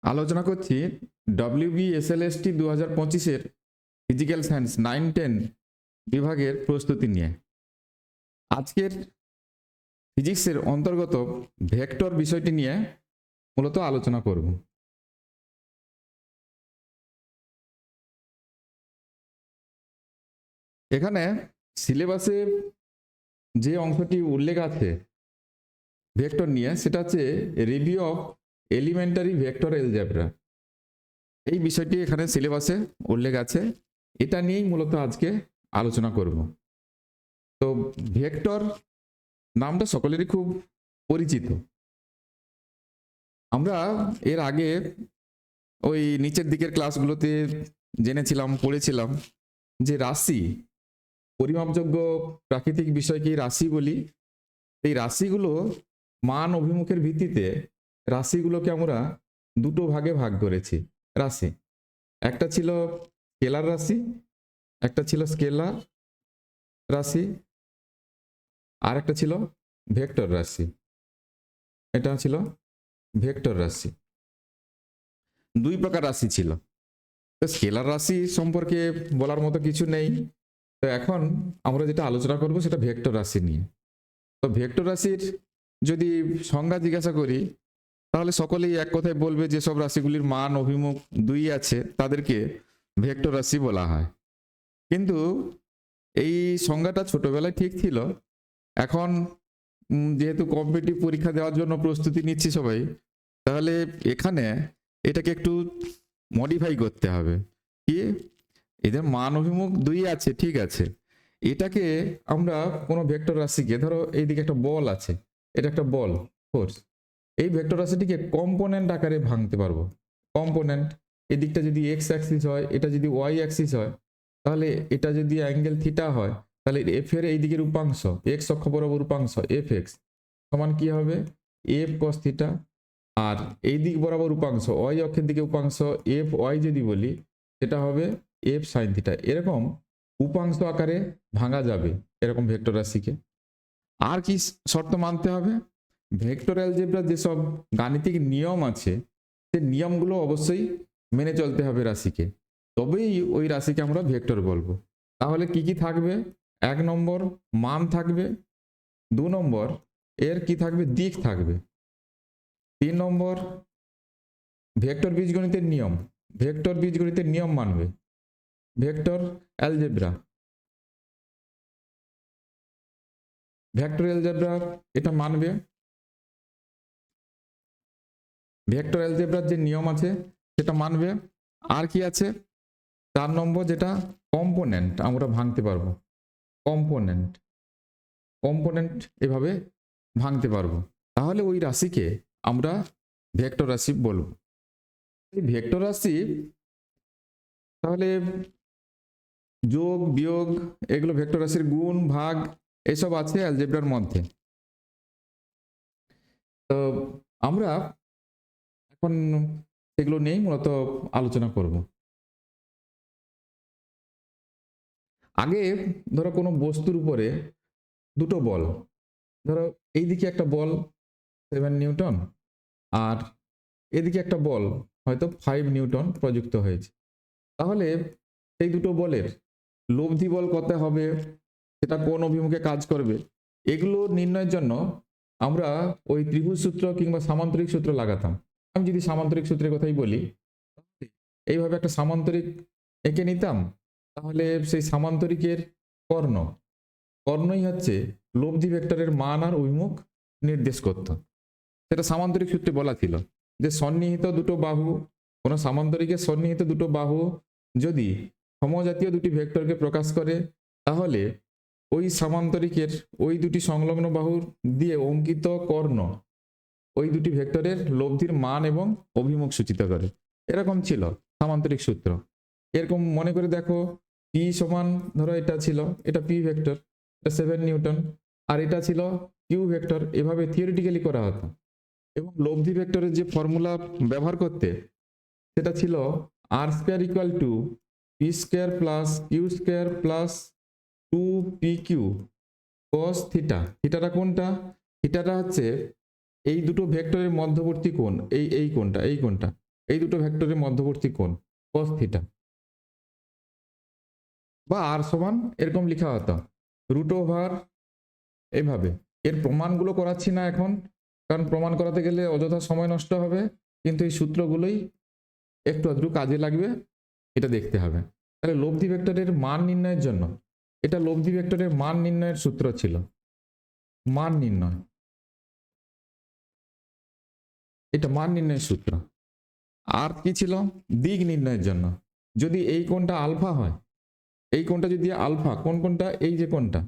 আলোচনা করছি WBSLST 2025-এর physical science 9-10 বিভাগের প্রস্তুতি নিয়ে। আজকের ফিজিক্সের অন্তর্গত ভেক্টর বিষয়টি নিয়ে মূলত আলোচনা করব। এখানে সিলেবাসে যে অংশটি উল্লেখ আছে ভেক্টর নিয়ে, সেটা হচ্ছে review of elementary vector algebra. এই বিষয়টি এখানে সিলেবাসে উল্লেখ আছে, এটা নিয়েই মূলত আজকে আলোচনা করব। তো ভেক্টর নামটা সকলেরই খুব পরিচিত। আমরা এর আগে ওই নিচের দিকের ক্লাসগুলোতে জেনেছিলাম, পড়েছিলাম যে রাশি, পরিমাপযোগ্য প্রাকৃতিক বিষয়কে রাশি বলি। এই রাশিগুলো মান অভিমুখের ভিত্তিতে রাশিগুলোকে আমরা দুটো ভাগে ভাগ করেছি। রাশি একটা ছিল স্কেলার রাশি, একটা ছিল স্কেলার রাশি, আর একটা ছিল ভেক্টর রাশি। এটা ছিল ভেক্টর রাশি। দুই প্রকার রাশি ছিল। তো স্কেলার রাশি সম্পর্কে বলার মতো কিছু নেই। তো এখন আমরা যেটা আলোচনা করব সেটা ভেক্টর রাশি নিয়ে। তো ভেক্টর রাশির যদি সংজ্ঞা জিজ্ঞাসা করি, তাহলে সকলেই এক কথায় বলবে যে সব রাশিগুলির মান অভিমুখ দুই আছে, তাদেরকে ভেক্টর রাশি বলা হয়। কিন্তু এই সংজ্ঞাটা ছোটবেলায় ঠিক ছিল। এখন যেহেতু কম্পিটিটিভ পরীক্ষা দেওয়ার জন্য প্রস্তুতি নিচ্ছি সবাই, তাহলে এখানে এটাকে একটু মডিফাই করতে হবে। কি, এদের মান অভিমুখ দুই আছে, ঠিক আছে, এটাকে আমরা কোনো ভেক্টর রাশিকে, ধরো এইদিকে একটা বল আছে, এটা একটা বল ফোর্স, এই ভেক্টর রাশিটিকে কম্পোনেন্ট আকারে ভাঙতে পারবো। কম্পোনেন্ট, এদিকটা যদি এক্স অ্যাক্সিস হয়, এটা যদি ওয়াই অ্যাক্সিস হয়, তাহলে এটা যদি অ্যাঙ্গেল থিটা হয়, তাহলে এফ এর এই দিকের উপাংশ, এক্স অক্ষ বরাবর উপাংশ এফ এক্স সমান কি হবে, এফ কস থিটা। আর এই দিক বরাবর উপাংশ, ওয়াই অক্ষের দিকে উপাংশ এফ ওয়াই যদি বলি, সেটা হবে এফ সাইন থিটা। এরকম উপাংশ আকারে ভাঙা যাবে এরকম ভেক্টর রাশিকে। আর কি শর্ত মানতে হবে, ভেক্টর অ্যালজেব্রার যেসব গাণিতিক নিয়ম আছে, সেই নিয়মগুলো অবশ্যই মেনে চলতে হবে রাশিকে, তবেই ওই রাশিকে আমরা ভেক্টর বলবো। তাহলে কি কি থাকবে, 1 নম্বর মান থাকবে, 2 নম্বর এর কি থাকবে, দিক থাকবে, 3 নম্বর ভেক্টর বীজগণিতের নিয়ম, ভেক্টর বীজগণিতের নিয়ম মানবে ভেক্টর অ্যালজেব্রা। ভেক্টর অ্যালজেব্রা এটা মানবে, ভেক্টর অ্যালজেব্রার যে নিয়ম আছে সেটা মানবে। আর কি আছে, 4 নম্বর যেটা কম্পোনেন্ট আমরা ভাঙতে পারবো, কম্পোনেন্ট, কম্পোনেন্ট এভাবে ভাঙতে পারবো, তাহলে ওই রাশিকে আমরা ভেক্টর রাশি বলবো। এই ভেক্টর রাশি তাহলে যোগ বিয়োগ এগুলো ভেক্টর রাশির গুণ ভাগ এসব আছে অ্যালজেব্রার মধ্যে। তো আমরা এখন সেগুলো নিয়েই মূলত আলোচনা করব। আগে ধরো কোনো বস্তুর উপরে দুটো বল, ধরো এইদিকে একটা বল 7 নিউটন, আর এদিকে একটা বল হয়তো 5 নিউটন প্রযুক্ত হয়েছে। তাহলে এই দুটো বলের লব্ধি বল কত হবে, সেটা কোন অভিমুখে কাজ করবে, এগুলো নির্ণয়ের জন্য আমরা ওই ত্রিভুজ সূত্র কিংবা সামান্তরিক সূত্র লাগাতাম। আমি যদি সামান্তরিক সূত্রের কথাই বলি, এইভাবে একটা সামান্তরিক এঁকে নিতাম, তাহলে সেই সামান্তরিকের কর্ণ, কর্ণই হচ্ছে লব্ধি ভেক্টরের মান আর অভিমুখ নির্দেশ করত। সেটা সামান্তরিক সূত্রে বলা ছিল যে সন্নিহিত দুটো বাহু, কোন সামান্তরিকের সন্নিহিত দুটো বাহু যদি সমজাতীয় দুটি ভেক্টরকে প্রকাশ করে, তাহলে ওই সামান্তরিকের ওই দুটি সংলগ্ন বাহুর দিয়ে অঙ্কিত কর্ণ ওই দুটি ভেক্টরের লব্ধির মান এবং অভিমুখ সূচিত করে। এরকম ছিল সামান্তরিক সূত্র। এরকম মনে করে দেখো, পি সমান, ধরো এটা ছিল, এটা পি ভেক্টর, এটা 7 নিউটন, আর এটা ছিল কিউ ভেক্টর, এভাবে থিওরিটিক্যালি করা হতো। এবং লব্ধি ভেক্টরের যে ফর্মুলা ব্যবহার করতে, সেটা ছিল R square equal to P square plus Q square plus 2pq cos theta. থিটাটা কোনটা, থিটাটা হচ্ছে এই দুটো ভেক্টরের মধ্যবর্তী কোণ, এই কোণটা, এই কোণটা, এই দুটো ভেক্টরের মধ্যবর্তী কোণ cos থিটা, বা আর সমান এরকম লেখা হতো √, এইভাবে। এর প্রমাণগুলো করাচ্ছি না এখন, কারণ প্রমাণ করাতে গেলে অযথা সময় নষ্ট হবে, কিন্তু এই সূত্রগুলোই একটু আধটু কাজে লাগবে, এটা দেখতে হবে। তাহলে লব্ধি ভেক্টরের মান নির্ণয়ের জন্য, এটা লব্ধি ভেক্টরের মান নির্ণয়ের সূত্র ছিল, মান নির্ণয়, এটা মান নির্ণয়ের সূত্র। আর কি ছিল? দিক নির্ণয়ের জন্য, যদি এই কোণটা আলফা হয়, এই কোণটা যদি আলফা, কোন কোণটা? এই যে কোণটা,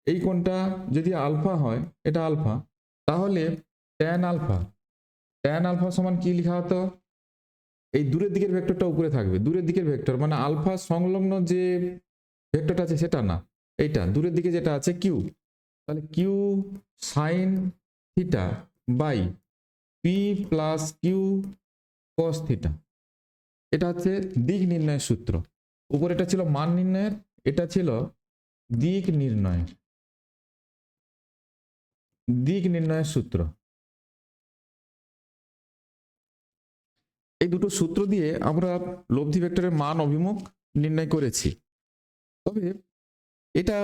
এই কোণটা যদি আলফা হয়, এটা আলফা, তাহলে ট্যান আলফা, ট্যান আলফা সমান কি লেখা হতো? এই দূরের দিকের ভেক্টরটা উপরে থাকবে, দূরের দিকের ভেক্টর মানে আলফা সংলগ্ন যে ভেক্টরটা আছে সেটা না, এইটা দূরের দিকে যেটা আছে কিউ, তাহলে Q sin theta by P plus Q cos theta, এটা হচ্ছে দিক নির্ণয়ের সূত্র। উপরে এটা ছিল মান নির্ণয়ের, এটা ছিল দিক নির্ণয়ের, দিক নির্ণয়ের সূত্র। এই দুটো সূত্র দিয়ে আমরা লব্ধি ভেক্টরের মান অভিমুখ নির্ণয় করেছি। তবে এটা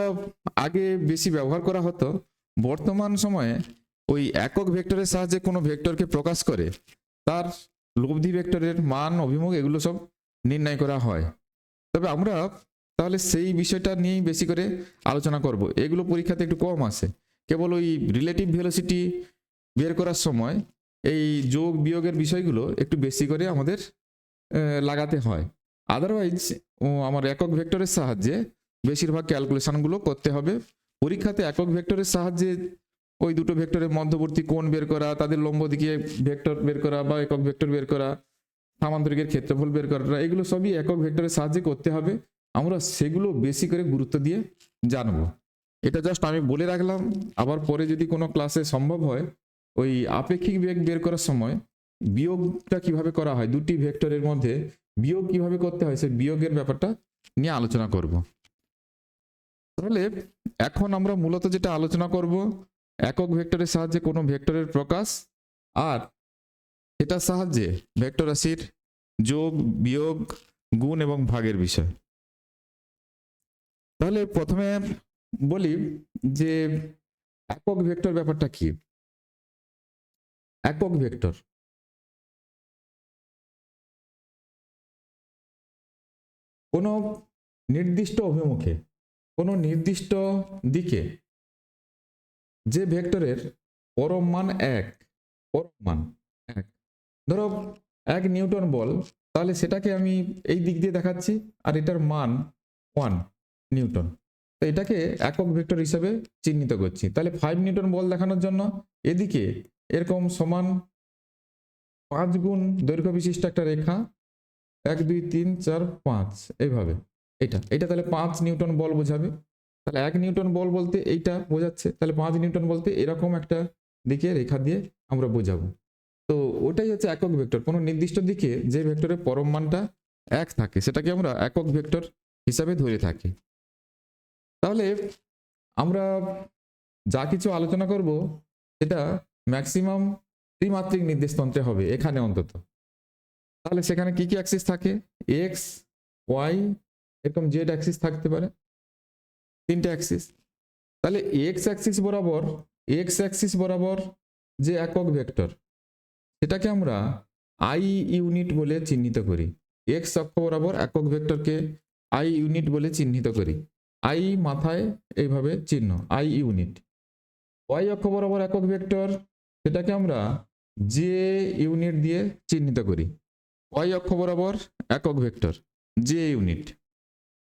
আগে বেশি ব্যবহার করা হতো, বর্তমান সময়ে ওই একক ভেক্টরের সাহায্যে কোনো ভেক্টরকে প্রকাশ করে তার লব্ধি ভেক্টরের মান অভিমুখ এগুলো সব নির্ণয় করা হয়। তবে আমরা তাহলে সেই বিষয়টা নিয়েই বেশি করে আলোচনা করব, এগুলো পরীক্ষাতে একটু কম আসে। কেবল ওই রিলেটিভ ভেলোসিটি বের করার সময় এই যোগ বিয়োগের বিষয়গুলো একটু বেশি করে আমাদের লাগাতে হয়। আদারওয়াইজ আমার একক ভেক্টরের সাহায্যে বেশিরভাগ ক্যালকুলেশনগুলো করতে হবে। পরীক্ষাতে একক ভেক্টরের সাহায্যে ওই দুটো ভেক্টরের মধ্যবর্তী কোণ বের করা, তাদের লম্ব দিকে ভেক্টর বের করা বা একক ভেক্টর বের করা, সামান্তরিকের ক্ষেত্রফল বের করা, এগুলো সবই একক ভেক্টরের সাহায্যে করতে হবে। আমরা সেগুলো বেশি করে গুরুত্ব দিয়ে জানবো। এটা জাস্ট আমি বলে রাখলাম, আবার পরে যদি কোনো ক্লাসে সম্ভব হয় ওই আপেক্ষিক বেগ বের করার সময় বিয়োগটা কিভাবে করা হয়, দুটি ভেক্টরের মধ্যে বিয়োগ কিভাবে করতে হয়, সেই বিয়োগের ব্যাপারটা নিয়ে আলোচনা করব। তাহলে এখন আমরা মূলত যেটা আলোচনা করব, একক ভেক্টরের সাহায্যে কোনো ভেক্টরের প্রকাশ আর সেটার সাহায্যে ভেক্টর রাশির যোগ বিয়োগ গুণ এবং ভাগের বিষয়। তাহলে প্রথমে বলি যে একক ভেক্টর ব্যাপারটা কি। একক ভেক্টর কোনো নির্দিষ্ট অভিমুখে, কোনো নির্দিষ্ট দিকে যে ভেক্টরের পরম মান এক, পরম মান এক, ধরো 1 নিউটন বল, তাহলে সেটাকে আমি এই দিক দিয়ে দেখাচ্ছি আর এটার মান 1 নিউটন, তো এটাকে একক ভেক্টর হিসেবে চিহ্নিত করছি। তাহলে 5 নিউটন বল দেখানোর জন্য এদিকে এরকম সমান 5 গুণ দৈর্ঘ্য বিশিষ্ট একটা রেখা, 1 2 3 4 5, এইভাবে এটা এটা তাহলে 5 নিউটন বল বোঝাবে। তাহলে 1 নিউটন বল বলতে এইটা বোঝাচ্ছে, তাহলে 5 নিউটন বলতে এরকম একটা দিকে রেখা দিয়ে আমরা বোঝাবো। তো ওটাই হচ্ছে একক ভেক্টর, কোনো নির্দিষ্ট দিকে যে ভেক্টরের পরম মানটা 1 থাকে সেটাকে আমরা একক ভেক্টর হিসাবে ধরে থাকি। তাহলে আমরা যা কিছু আলোচনা করব সেটা ম্যাক্সিমাম ত্রিমাত্রিক নির্দেশতন্ত্রে হবে এখানে অন্তত। তাহলে সেখানে কি কি অ্যাক্সিস থাকে? এক্স, ওয়াই, এরকম জেড অ্যাক্সিস থাকতে পারে, 3টে অ্যাক্সিস। তাহলে এক্স অ্যাক্সিস বরাবর যে একক ভেক্টর সেটাকে আমরা আই ইউনিট বলে চিহ্নিত করি। এক্স অক্ষ বরাবর একক ভেক্টরকে আই ইউনিট বলে চিহ্নিত করি, আই মাথায় এইভাবে চিহ্ন, আই ইউনিট। ওয়াই অক্ষ বরাবর একক ভেক্টর সেটাকে আমরা জে ইউনিট দিয়ে চিহ্নিত করি, ওয়াই অক্ষ বরাবর একক ভেক্টর জে ইউনিট।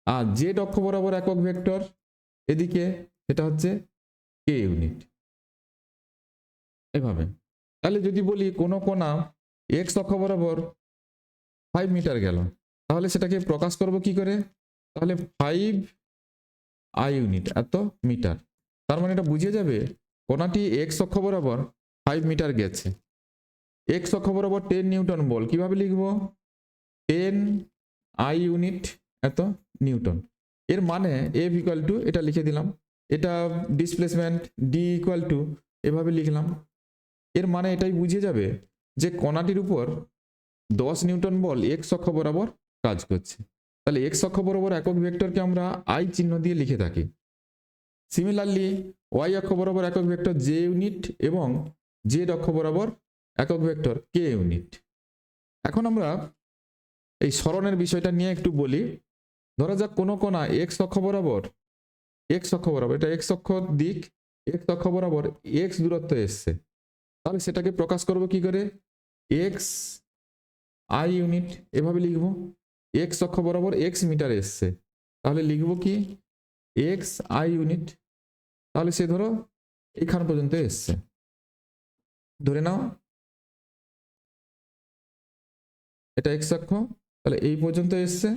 আর জেড অক্ষ বরাবর একক ভেক্টর এদিকে সেটা হচ্ছে কে ইউনিট, এভাবে। তাহলে যদি বলি কোনো কোণা এক্স অক্ষ বরাবর 5 মিটার গেল, তাহলে সেটাকে প্রকাশ করব কি করে? তাহলে 5 আই ইউনিট এত মিটার, তার মানে এটা বুঝিয়ে যাবে কোণাটি এক্স অক্ষ বরাবর 5 মিটার গেছে। এক্স অক্ষ বরাবর 10 নিউটন বল, কিভাবে লিখব? 10 আই ইউনিট এত নিউটন। এর মানে এফ ইকুয়াল টু, এটা লিখে দিলাম, এটা ডিসপ্লেসমেন্ট ডি ইকুয়াল টু, এভাবে লিখলাম এর মানে এটাই বুঝে যাবে যে কণাটির উপর 10 নিউটন বল এক্স অক্ষ বরাবর কাজ করছে। তাহলে এক্স অক্ষ বরাবর একক ভেক্টরকে আমরা আই চিহ্ন দিয়ে লিখে থাকি। সিমিলারলি ওয়াই অক্ষ বরাবর একক ভেক্টর জে ইউনিট এবং জেড অক্ষ বরাবর একক ভেক্টর কে ইউনিট। এখন আমরা এই সরণের বিষয়টা নিয়ে একটু বলি। ধরা যাক কোনো কোণা এক্স অক্ষ বরাবর এটা এক্স অক্ষ দিক, এক্স অক্ষ বরাবর এক্স দূরত্ব এসছে, তাহলে সেটাকে প্রকাশ করব কি করে? এক্স আই ইউনিট এভাবে লিখব। এক্স অক্ষ বরাবর এক্স মিটার এসছে, তাহলে লিখব কি? X I unit. তাহলে সে ধরো এইখান পর্যন্ত এসছে, ধরে নাও এটা এক্স অক্ষ, তাহলে এই পর্যন্ত এসছে,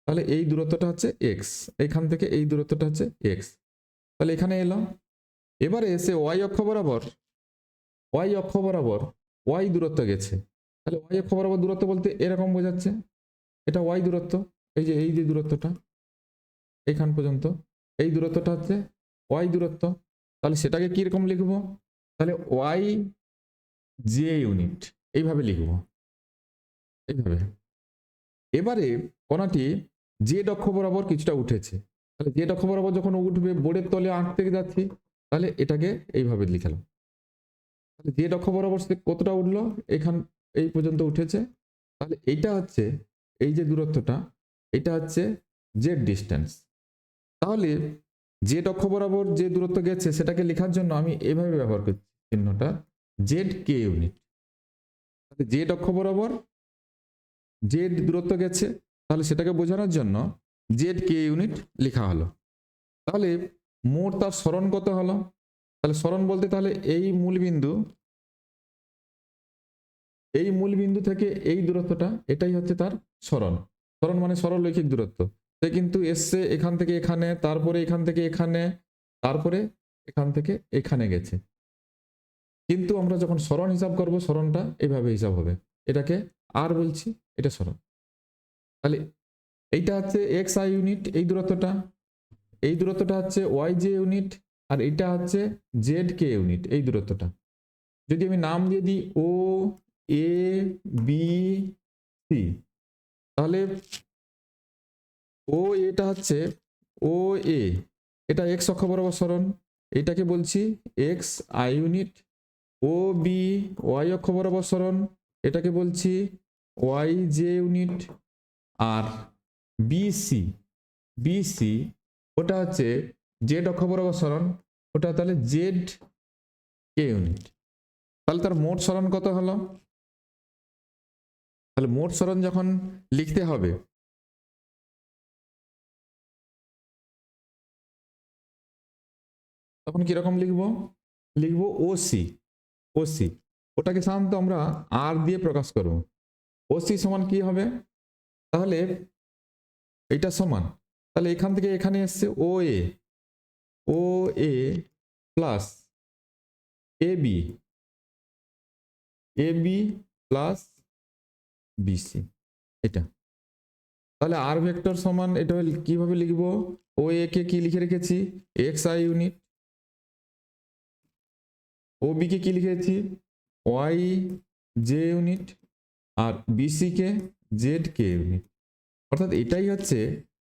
তাহলে এই দূরত্বটা হচ্ছে এক্স, এইখান থেকে এই দূরত্বটা হচ্ছে এক্স। তাহলে এখানে এলাম, এবারে এসে ওয়াই অক্ষ বরাবর ওয়াই দূরত্ব গেছে। তাহলে ওয়াই অক্ষ বরাবর দূরত্ব বলতে এরকম বোঝাচ্ছে, এটা ওয়াই দূরত্ব, এই যে দূরত্বটা এইখান পর্যন্ত, এই দূরত্বটা হচ্ছে ওয়াই দূরত্ব। তাহলে সেটাকে কিরকম লিখবো? তাহলে ওয়াই জে ইউনিট এইভাবে লিখবো, এইভাবে। এবারে কণাটি জেড অক্ষ বরাবর কিছুটা উঠেছে, তাহলে জেড অক্ষ বরাবর যখন উঠবে, বোর্ডের তলে আঁকতে যাচ্ছি, তাহলে এটাকে এইভাবে লিখলাম। তাহলে জেড অক্ষ বরাবর সে কতটা উঠলো? এখান এই পর্যন্ত উঠেছে, তাহলে এইটা হচ্ছে এই যে দূরত্বটা, এটা হচ্ছে জেড ডিস্টেন্স। তাহলে জেড অক্ষ বরাবর যে দূরত্ব গেছে সেটাকে লেখার জন্য আমি এভাবে ব্যবহার করছি চিহ্নটা জেড কে ইউনিট। তাহলে জেড অক্ষ বরাবর জেড দূরত্ব গেছে, তাহলে সেটাকে বোঝানোর জন্য জেড কে ইউনিট লেখা হলো। তাহলে মোট তার সরণ কত হলো? তাহলে সরণ বলতে তাহলে এই মূল বিন্দু থেকে এই দূরত্বটা, এটাই হচ্ছে তার সরণ। সরণ মানে সরলরৈখিক দূরত্ব। সে কিন্তু এসছে এখান থেকে এখানে, তারপরে এখান থেকে এখানে, তারপরে এখান থেকে এখানে গেছে। কিন্তু আমরা যখন সরণ হিসাব করব, সরণটা এইভাবে হিসাব হবে, এটাকে আর বলছি, এটা সরণ। তাহলে এইটা হচ্ছে এক্স আই ইউনিট, এই দূরত্বটা হচ্ছে ওয়াই জে ইউনিট, আর এটা হচ্ছে জেড কে ইউনিট, এই দূরত্বটা। যদি আমি নাম দিয়ে দিই ও এ বি সি, তাহলে ও এটা হচ্ছে ও এ, এটা এক্স অক্ষ বরাবর সরণ, এটাকে বলছি x I unit. O B Y অক্ষ বরাবর সরণ, এটাকে বলছি ওয়াই জে ইউনিট। আর বিসি ওটা হচ্ছে জেড অক্ষ বরাবর সরণ, ওটা তাহলে জেড কে ইউনিট। তাহলে তার মোট সরণ কত হলো? তাহলে মোট সরণ যখন লিখতে হবে, তখন কিরকম লিখবো ওসি। ওটাকে সাধারণত আমরা আর দিয়ে প্রকাশ করব। ওসি সমান কি হবে? তাহলে এটা সমান, তাহলে এখান থেকে এখানে এসছে ও এ plus A B plus BC, এটা। তাহলে আর ভেক্টর সমান এটা কিভাবে লিখবো? ও এ কে কি লিখে রেখেছি? X I unit. O B কে কি লিখেছি? Y J unit. আর বিসি কে জেড কে ইউনিট। অর্থাৎ এটাই হচ্ছে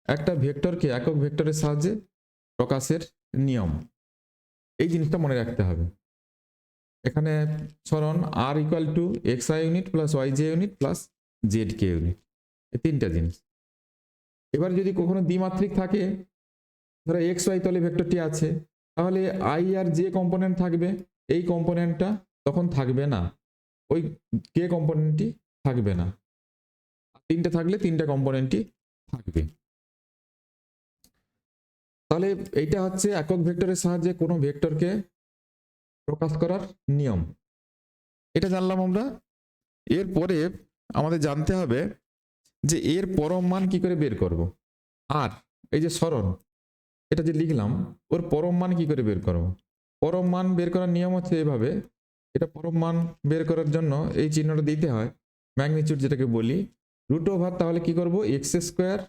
একটা ভেক্টরকে একক ভেক্টরের সাহায্যে প্রকাশের নিয়ম। এই জিনিসটা মনে রাখতে হবে। এখানে সরণ R equal to X I unit plus Y J unit plus Z K unit, এই তিনটা জিনিস। এবার যদি কখনো দ্বিমাত্রিক থাকে, ধরো এক্স ওয়াই তলে ভেক্টরটি আছে, তাহলে আই আর জে কম্পোনেন্ট থাকবে, এই কম্পোনেন্টটা তখন থাকবে না, ওই কে কম্পোনেন্টটি থাকবে না। তিনটা থাকলে তিনটা কম্পোনেন্টই থাকবে। তাহলে এইটা হচ্ছে একক ভেক্টরের সাহায্যে কোনো ভেক্টরকে প্রকাশ করার নিয়ম। এটা জানলাম আমরা। এরপরে আমাদের জানতে হবে যে এর পরম মান কি করে বের করব। আর এই যে সরণ, এটা যে লিখলাম, ওর পরম মান কি করে বের করব? পরম মান বের করার নিয়ম হচ্ছে এভাবে। এটা পরম মান বের করার জন্য এই চিহ্নটা দিতে হয়, ম্যাগনিটিউড যেটাকে বলি, রুট ওভার। তাহলে কি করব? X square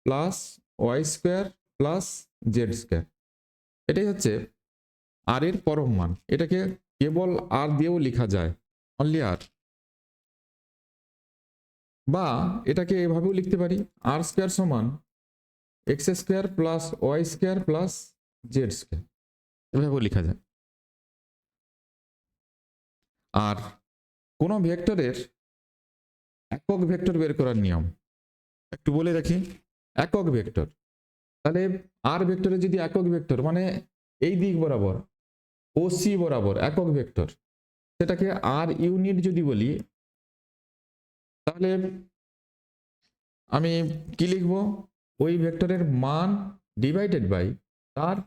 plus Y square plus Z square, এটাই হচ্ছে আর এর পরম মান। এটাকে কেবল আর দিয়েও লেখা যায়, অনলি আর। বা এটাকে এভাবেও লিখতে পারি, আর স্কোয়ার সমান x square plus Y square plus Z square, এভাবেও লেখা যায়। আর কোনো ভেক্টরের একক ভেক্টর বের করার নিয়ম একটু বলে রাখি। একক ভেক্টর, তাহলে আর ভেক্টরে যদি একক ভেক্টর মানে এই দিক বরাবর ও সি বরাবর একক ভেক্টর, সেটাকে আর ইউনিট যদি বলি, তাহলে আমি কি লিখব, ওই ভেক্টরের মান ডিভাইডেড বাই তার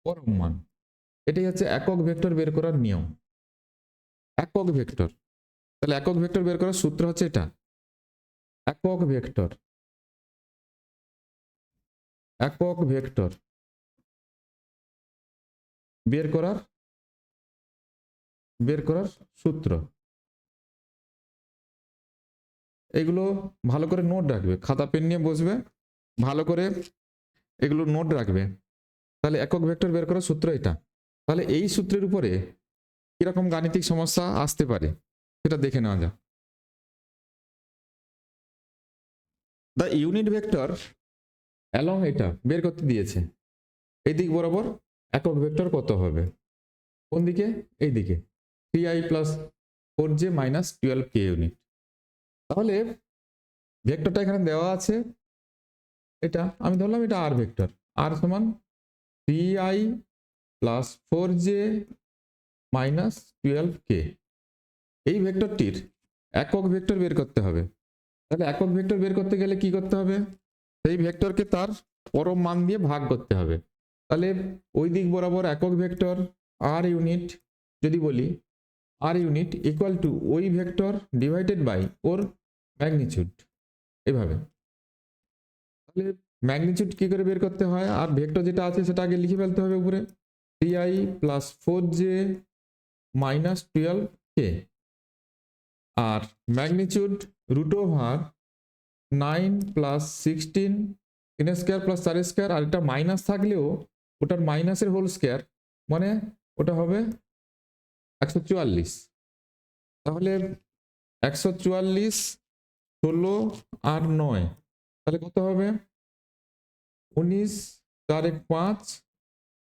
পরম মান। এটাই হচ্ছে একক ভেক্টর বের করার নিয়ম। একক ভেক্টর, তাহলে একক ভেক্টর বের করার সূত্র হচ্ছে এটা। একক ভেক্টর, একক ভেক্টর বের করার সূত্র। এগুলো ভালো করে নোট রাখবে, খাতা পেন নিয়ে বসবে, ভালো করে এগুলো নোট রাখবে। তাহলে একক ভেক্টর বের করার সূত্র এটা। তাহলে এই সূত্রের উপরে কিরকম গাণিতিক সমস্যা আসতে পারে সেটা দেখে নেওয়া যাক। দ্য ইউনিট ভেক্টর অ্যালং এটা বের করতে দিয়েছে, এই দিক বরাবর একক ভেক্টর কত হবে, কোন দিকে, এই দিকে 3i plus 4j minus 12k unit. তাহলে ভেক্টরটা এখানে দেওয়া আছে, এটা আমি ধরলাম এটা আর ভেক্টর, আর সমান 3i plus 4j minus 12k। এই ভেক্টরটির একক ভেক্টর বের করতে হবে। তাহলে একক ভেক্টর বের করতে গেলে কি করতে হবে, সেই ভেক্টরকে তার পরম মান দিয়ে ভাগ করতে হবে। তাহলে ওই দিক বরাবর একক ভেক্টর আর ইউনিট যদি বলি, আর ইউনিট ইকুয়াল টু ওই ভেক্টর ডিভাইডেড বাই ওর ম্যাগনিচিউড, এভাবে। তাহলে ম্যাগনিচিউড কি করে বের করতে হয়, আর ভেক্টর যেটা আছে সেটা আগে লিখে ফেলতে হবে উপরে, 3i plus 4j minus 12k, আর magnitude root over 9 plus 16 3 square plus 4 square, আর এটা মাইনাস থাকলেও ওটার মাইনাসের হোল স্কোয়ার, মানে ওটা হবে 144। তাহলে 144 16 আর 9, তাহলে কত হবে 19 4 1 5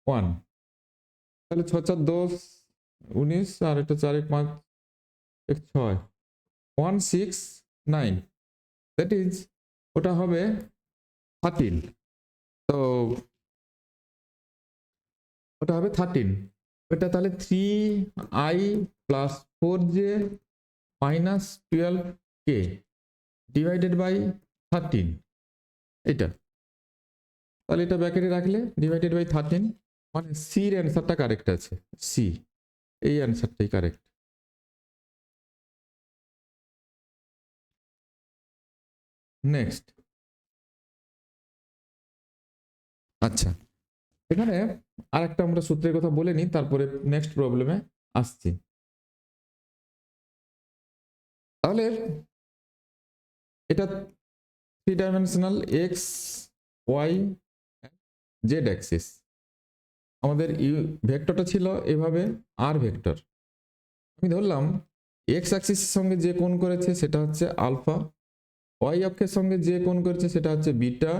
1, তাহলে 6 4 10 19, আর এটা 4 1 5 1 6 169, দ্যাট ইজ ওটা হবে 13। তো ওটা হবে 13, এটা তাহলে 3i plus 4j minus 12k divided by 13, এটা। তাহলে এটা ব্র্যাকেটে রাখলে ডিভাইডেড বাই 13, মানে সির অ্যান্সারটা কারেক্ট আছে, সি এই অ্যান্সারটাই কারেক্ট। নেক্সট, আচ্ছা এখানে আরেকটা আমরা সূত্রের কথা বলে নিই, তারপরে নেক্সট প্রবলেমে আসছি। তাহলে এটা 3 dimensional x y z axis, আমাদের ভেক্টরটা ছিল এভাবে আর ভেক্টর। আমি ধরলাম এক্স অ্যাক্সিসের সঙ্গে যে কোণ করেছে সেটা হচ্ছে আলফা, ওয়াই অক্ষের সঙ্গে যে কোণ করেছে সেটা হচ্ছে বিটা,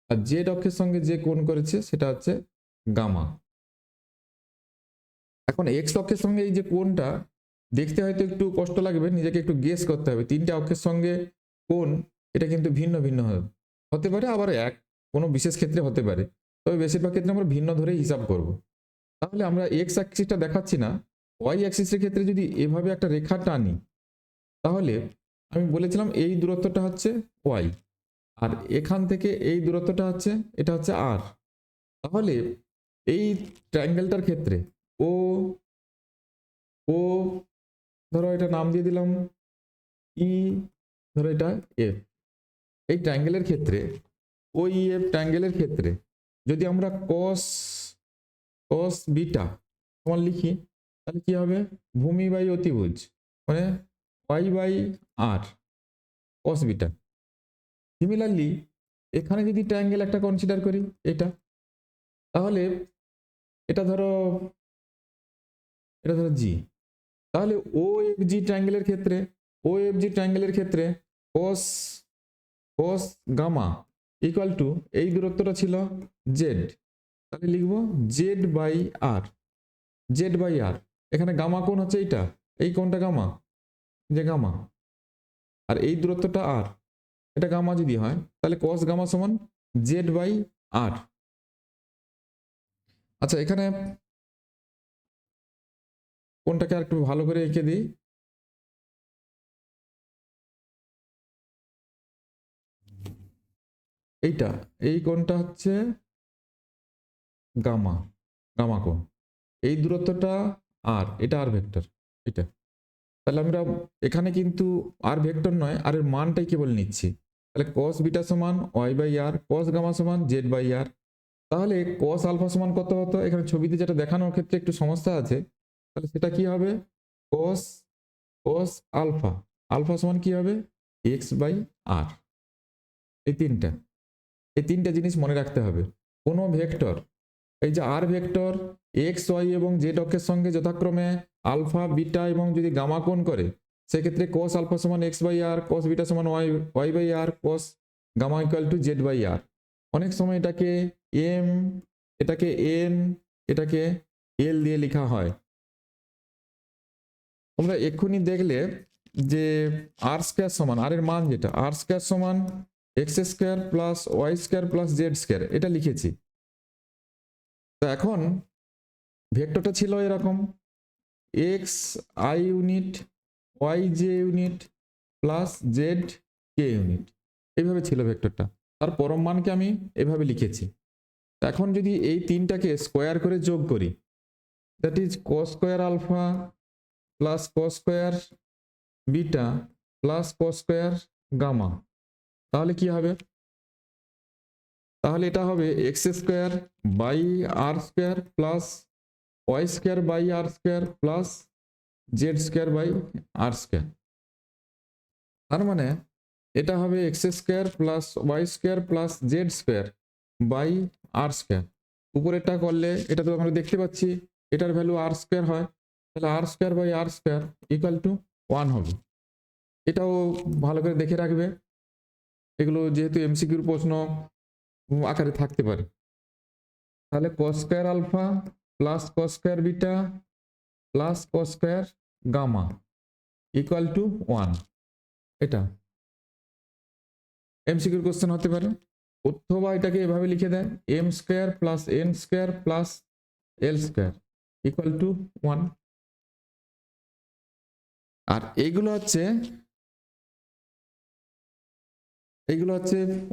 আর জেড অক্ষের সঙ্গে যে কোণ করেছে সেটা হচ্ছে গামা। এখন এক্স অক্ষের সঙ্গে এই যে কোণটা দেখতে হয়তো একটু কষ্ট লাগবে, নিজেকে একটু গেস করতে হবে, তিনটা অক্ষের সঙ্গে কোণ এটা কিন্তু ভিন্ন ভিন্ন হতে পারে, আবার এক কোনো বিশেষ ক্ষেত্রে হতে পারে, তবে বেশিরভাগ ক্ষেত্রে আমরা ভিন্ন ধরেই হিসাব করব। তাহলে আমরা এক্স অ্যাক্সিসটা দেখাচ্ছি না, ওয়াই অ্যাক্সিসের ক্ষেত্রে যদি এভাবে একটা রেখা টানি, তাহলে আমি বলেছিলাম এই দূরত্বটা হচ্ছে ওয়াই, আর এখান থেকে এই দূরত্বটা হচ্ছে এটা হচ্ছে আর। তাহলে এই ট্রায়াঙ্গেলটার ক্ষেত্রে ও ও ধরো এটা নাম দিয়ে দিলাম ই, ধরো এটা এফ, এই ট্রায়াঙ্গেলের ক্ষেত্রে ওই এফ ট্রায়াঙ্গেলের ক্ষেত্রে যদি আমরা কস কস বিটা সমান লিখি, তাহলে কি হবে ভূমি বাই অতিভুজ, মানে y by r cos beta. Similarly এখানে যদি ট্রায়াঙ্গেল একটা কনসিডার করি এটা, তাহলে এটা ধরো এটা ধরো জি। তাহলে ও এফ জি ট্রায়াঙ্গেলের ক্ষেত্রে cos cos gamma equal to এই দূরত্বটা ছিল জেড, তাহলে লিখবো জেড বাই আর। এখানে গামা কোণ হচ্ছে এইটা, এই কোণটা গামা, যে গামা, আর এই দূরত্বটা আর, এটা গামা যদি হয় তাহলে cos গামা সমান জেড বাই আর। আচ্ছা, এখানে কোণটাকে আর একটু ভালো করে এঁকে দিই। এইটা, এই কোণটা হচ্ছে গামা, গামা কোণ, এই দূরত্বটা আর, এটা আর ভেক্টর, এটা। তাহলে আমরা এখানে কিন্তু আর ভেক্টর নয়, আর এর মানটাই কেবল নিচ্ছি। তাহলে cos বিটা সমান Y by R, cos gamma সমান জেড বাই আর। তাহলে cos আলফা সমান কত হতো, এখানে ছবিতে যেটা দেখানোর ক্ষেত্রে একটু সমস্যা আছে, তাহলে সেটা কি হবে, cos cos আলফা, আলফা সমান কি হবে এক্স বাই আর। এই তিনটা জিনিস মনে রাখতে হবে। কোনো ভেক্টর, এই যে আর ভেক্টর এক্স ওয়াই এবং জেড অক্ষের সঙ্গে যথাক্রমে আলফা বিটা এবং যদি গামা কোণ করে, সেক্ষেত্রে cos আলফা সমান X by R, cos beta সমান Y by R, cos gamma equal to Z by R. অনেক সময় এটাকে এম, এটাকে এন, এটাকে এল দিয়ে লেখা হয়। তোমরা এক্ষুনি দেখলে যে আর স্কয়ার সমান, আর এর মান যেটা আর স্কয়ার সমান x square plus y square plus z square, এটা লিখেছি। তো এখন ভেক্টরটা ছিল এরকম, x I unit y J unit plus Z K unit, এইভাবে ছিল ভেক্টরটা। তার পরম মানকে আমি এভাবে লিখেছি। এখন যদি এই তিনটাকে স্কোয়ার করে যোগ করি, that is cos square alpha plus cos square beta plus cos square gamma, তাহলে কি হবে, তাহলে এটা হবে x square by R square plus Y square by R square plus Z square by R square. তার মানে এটা হবে x square plus Y square plus Z square by R square. উপরেরটা করলে এটা তো আমরা দেখতে পাচ্ছি এটার ভ্যালু আর স্কোয়ার হয়, তাহলে R square by R square equal to 1 হবে। এটাও ভালো করে দেখে রাখবে, এগুলো যেহেতু এমসিকিউর প্রশ্ন আকারে থাকতে পারে। তাহলে cos square alpha plus cos square beta plus cos square gamma equal to 1, এটা এমসিকিউর কোশ্চেন হতে পারে। অথবা এটাকে এভাবে লিখে দেয় m square plus n square plus l square equal to 1। আর এইগুলো হচ্ছে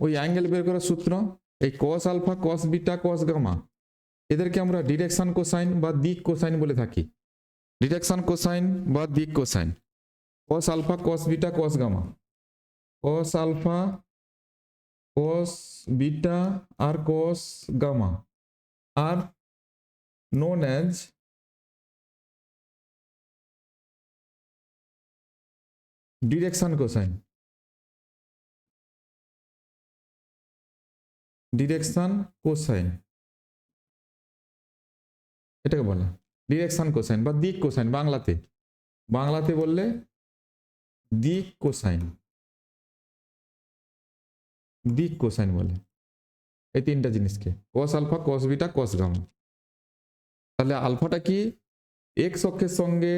ওই অ্যাঙ্গেল বের করার সূত্র। এই cos alpha cos beta cos gamma, এদেরকে আমরা ডিরেকশন কোসাইন বা দিক কোসাইন বলে থাকি। ডিরেকশন কোসাইন বা দিক cosine, cos alpha cos beta cos gamma, cos alpha cos beta আর cos gamma are known as direction cosine. Direction cosine এটাকে বলে ডিরেকশন কোসাইন বা দিক কোসাইন, বাংলাতে বললে দিক কোসাইন, দিক কোসাইন বলে এই তিনটা জিনিসকে, cos alpha cos beta cos gamma. তাহলে আলফাটা কি এক্স অক্ষের সঙ্গে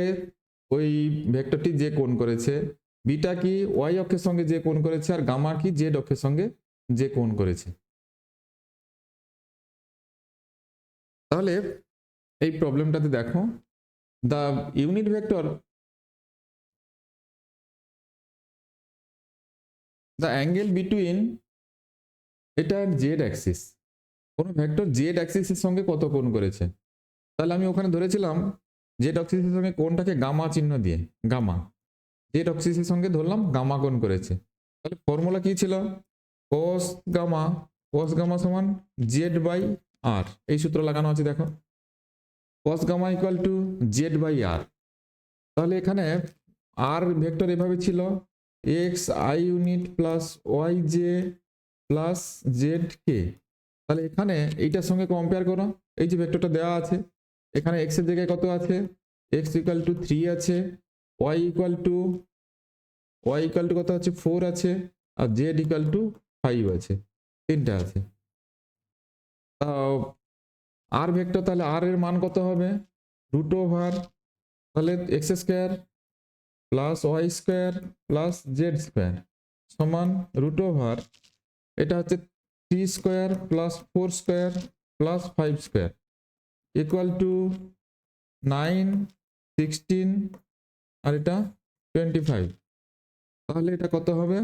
ওই ভেক্টরটি যে কোণ করেছে, বিটা কি ওয়াই অক্ষের সঙ্গে যে কোণ করেছে, আর গামা কি জেড অক্ষের সঙ্গে যে কোণ করেছে। তাহলে এই প্রবলেমটাতে দেখো, the unit vector, the angle between, এটা জেড অ্যাক্সিস, কোনো ভেক্টর জেড অ্যাক্সিসের সঙ্গে কত কোণ করেছে। তাহলে আমি ওখানে ধরেছিলাম জেড অ্যাক্সিসের সঙ্গে কোণটাকে গামা চিহ্ন দিয়ে, গামা জেড অ্যাক্সিসের সঙ্গে ধরলাম গামা কোণ করেছে। তাহলে ফর্মুলা কি ছিল, cos গামা সমান জেড বাই আর, এই সূত্র লাগানো আছে দেখো, cos gamma equal to Z by আর। তাহলে এখানে আর ভেক্টর এভাবে ছিল X I unit plus Y J plus Z K. তাহলে এখানে এইটার সঙ্গে কম্পেয়ার করো, এই যে ভেক্টরটা দেওয়া আছে, এখানে এক্স এর জায়গায় কত আছে এক্স ইকুয়াল টু 3 আছে, ওয়াই ইকুয়াল টু কত আছে 4 আছে, আর জেড ইকুয়াল টু 5 আছে, তিনটা আছে। আর ভেক্টর তাহলে আর এর মান কত হবে, রুট ওভার তাহলে x square plus Y square plus Z square সমান রুট ওভার এটা হচ্ছে 3 square plus 4 square plus 5 square equal to 9, 16 আর এটা 25। তাহলে এটা কত হবে,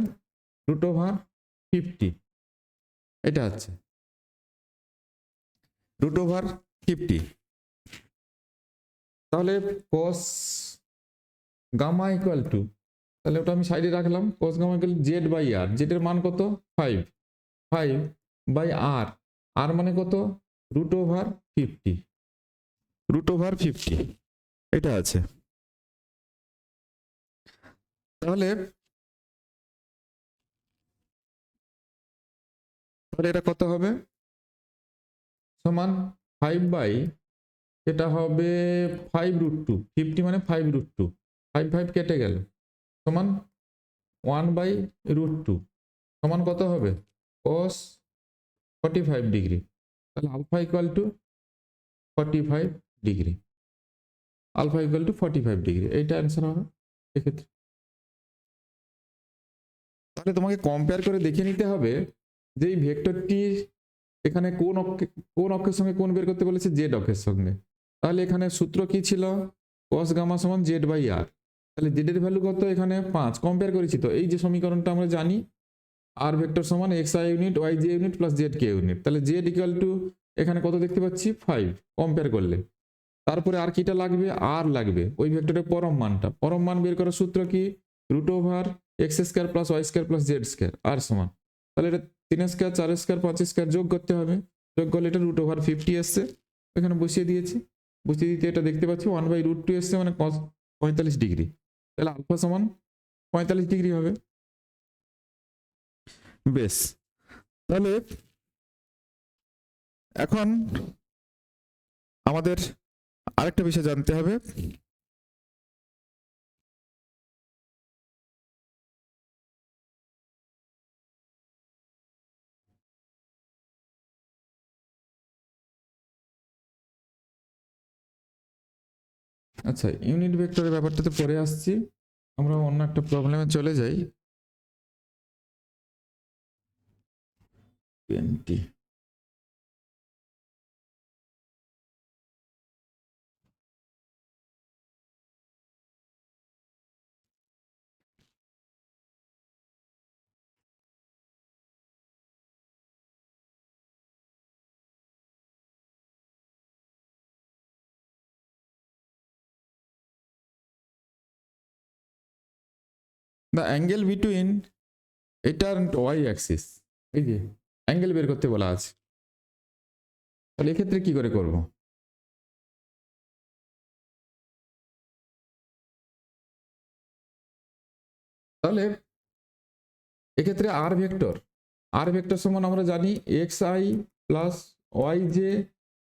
রুট ওভার 50। এটা আছে রুট ওভার 50। তাহলে cos গামা ইকুয়াল টু, তাহলে ওটা আমি সাইডে রাখলাম, cos gamma equal z by r, z এর মান কত 5 বাই আর, আর মানে কত রুট ওভার 50, রুট ওভার 50 এটা আছে। তাহলে এটা কত হবে, সমান 5 বাই এটা হবে 5√2, 50 মানে 5√2, 5 কেটে গেল সমান 1/√2 সমান কত হবে cos 45 ডিগ্রি। তাহলে alpha equal to 45 degree, alpha equal to 45 degree, এইটা অ্যান্সার হবে এক্ষেত্রে। তাহলে তোমাকে কম্পেয়ার করে দেখে নিতে হবে যে এই ভেক্টরটি এখানে কোন অক্ষের সঙ্গে কোন বের করতে বলেছে, জেড অক্ষের সঙ্গে। তাহলে এখানে সূত্র কি ছিল, cos গামা সমান জেড বাই আর, তাহলে জেড এর ভ্যালু কত এখানে 5, কম্পেয়ার করেছি তো, এই যে সমীকরণটা আমরা জানি আর ভেক্টর সমান x I unit y J unit plus Z K unit, তাহলে জেড ইকুয়াল টু এখানে কত দেখতে পাচ্ছি 5 কম্পেয়ার করলে। তারপরে আর কিটা লাগবে, আর লাগবে ওই ভেক্টরের পরম মানটা, পরম মান বের করার সূত্র কি, root over x square plus Y square plus Z square R সমান, তাহলে এটা 3 স্কোয়ার 4 স্কোয়ার 5 স্কোয়ার যোগ করতে হবে, যোগ করলে এটা রুট ওভার 50 এসছে, এখানে বসিয়ে দিয়েছি, বসিয়ে দিতে এটা দেখতে পাচ্ছি 1/√2 এসছে মানে 45 ডিগ্রি, তাহলে আলফা সমান 45 ডিগ্রি হবে। বেশ, তাহলে এখন আমাদের আরেকটা বিষয় জানতে হবে, আচ্ছা ইউনিট ভেক্টরের ব্যাপারটাতে পরে আসছি, আমরা অন্য একটা প্রবলেমে চলে যাই। 20 the angle between এটা আর ওয়াই অ্যাক্সিস, এই যে অ্যাঙ্গেল বের করতে বলা আছে, তাহলে এক্ষেত্রে কি করে করব, তাহলে এক্ষেত্রে আর ভেক্টর সমান আমরা জানি X I plus Y J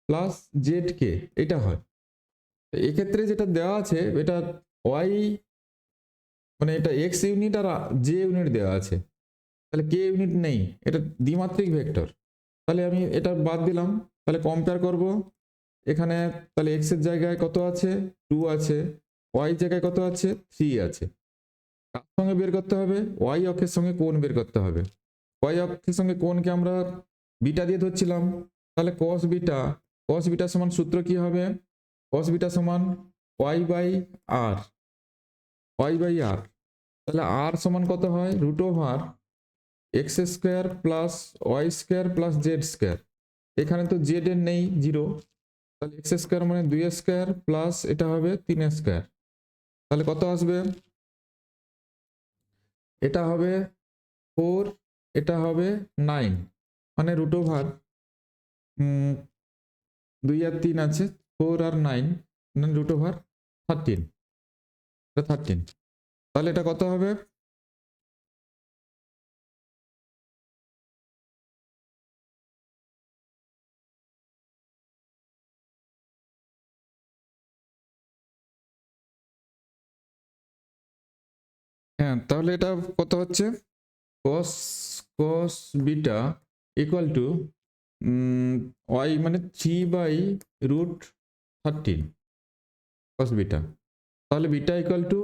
plus Z K, এটা হয়। এক্ষেত্রে যেটা দেওয়া আছে এটা ওয়াই মানে এটা এক্স ইউনিট আর জে ইউনিট দেওয়া আছে, তাহলে কে ইউনিট নেই, এটা দ্বিমাত্রিক ভেক্টর, তাহলে আমি এটা বাদ দিলাম, তাহলে কম্পেয়ার করব এখানে, তাহলে এক্স এর জায়গায় কত আছে 2 আছে, ওয়াই জায়গায় কত আছে 3 আছে, কার সঙ্গে বের করতে হবে, ওয়াই অক্ষের সঙ্গে কোণ বের করতে হবে, ওয়াই অক্ষের সঙ্গে কোণকে আমরা বিটা দিয়ে ধরছিলাম, তাহলে cos বিটা সমান সূত্র কি হবে, cos বিটা সমান ওয়াই বাই আর, তাহলে আর সমান কত হয় root over x square plus Y square plus Z square, এখানে তো জেড এর নেই 0, তাহলে এক্স স্কোয়ার মানে 2 স্কোয়ার প্লাস এটা হবে 3 স্কোয়ার, তাহলে কত আসবে, এটা হবে 4, এটা হবে 9, মানে রুট ওভার 2 আর 3 আছে 4 আর 9 মানে রুট ওভার 13, তাহলে এটা কত হবে হ্যাঁ, তাহলে এটা কত হচ্ছে? cos cos beta equal to y মানে 3/√13 cos বিটা। তাহলে beta equal to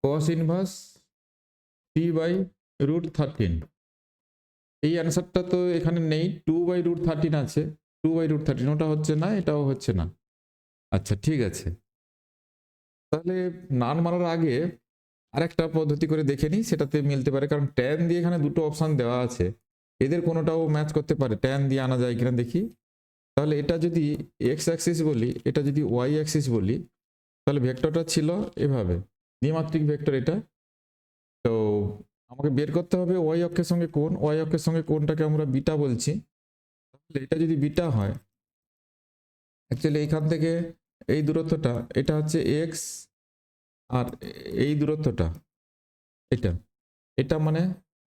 cos inverse 3/√13। এই অ্যান্সারটা তো এখানে নেই, 2/√13 আছে। 2/√13 ওটা হচ্ছে না, এটাও হচ্ছে না। আচ্ছা ঠিক আছে, তাহলে নান মারার আগে আরেকটা পদ্ধতি করে দেখে নিই, সেটাতে মিলতে পারে। কারণ ট্যান দিয়ে এখানে দুটো অপশন দেওয়া আছে, এদের কোনোটাও ম্যাচ করতে পারে। ট্যান দিয়ে আনা যায় কিনা দেখি। তাহলে এটা যদি এক্স অ্যাক্সিস বলি, এটা যদি ওয়াই অ্যাক্সিস বলি, তাহলে ভেক্টরটা ছিল এভাবে, দ্বিমাত্রিক ভেক্টর এটা। তো আমাকে বের করতে হবে ওয়াই অক্ষের সঙ্গে কোণ। ওয়াই অক্ষের সঙ্গে কোণটাকে আমরা বিটা বলছি। তাহলে এটা যদি বিটা হয়, অ্যাকচুয়ালি এইখান থেকে এই দূরত্বটা এটা হচ্ছে এক্স, আর এই দূরত্বটা এটা, এটা মানে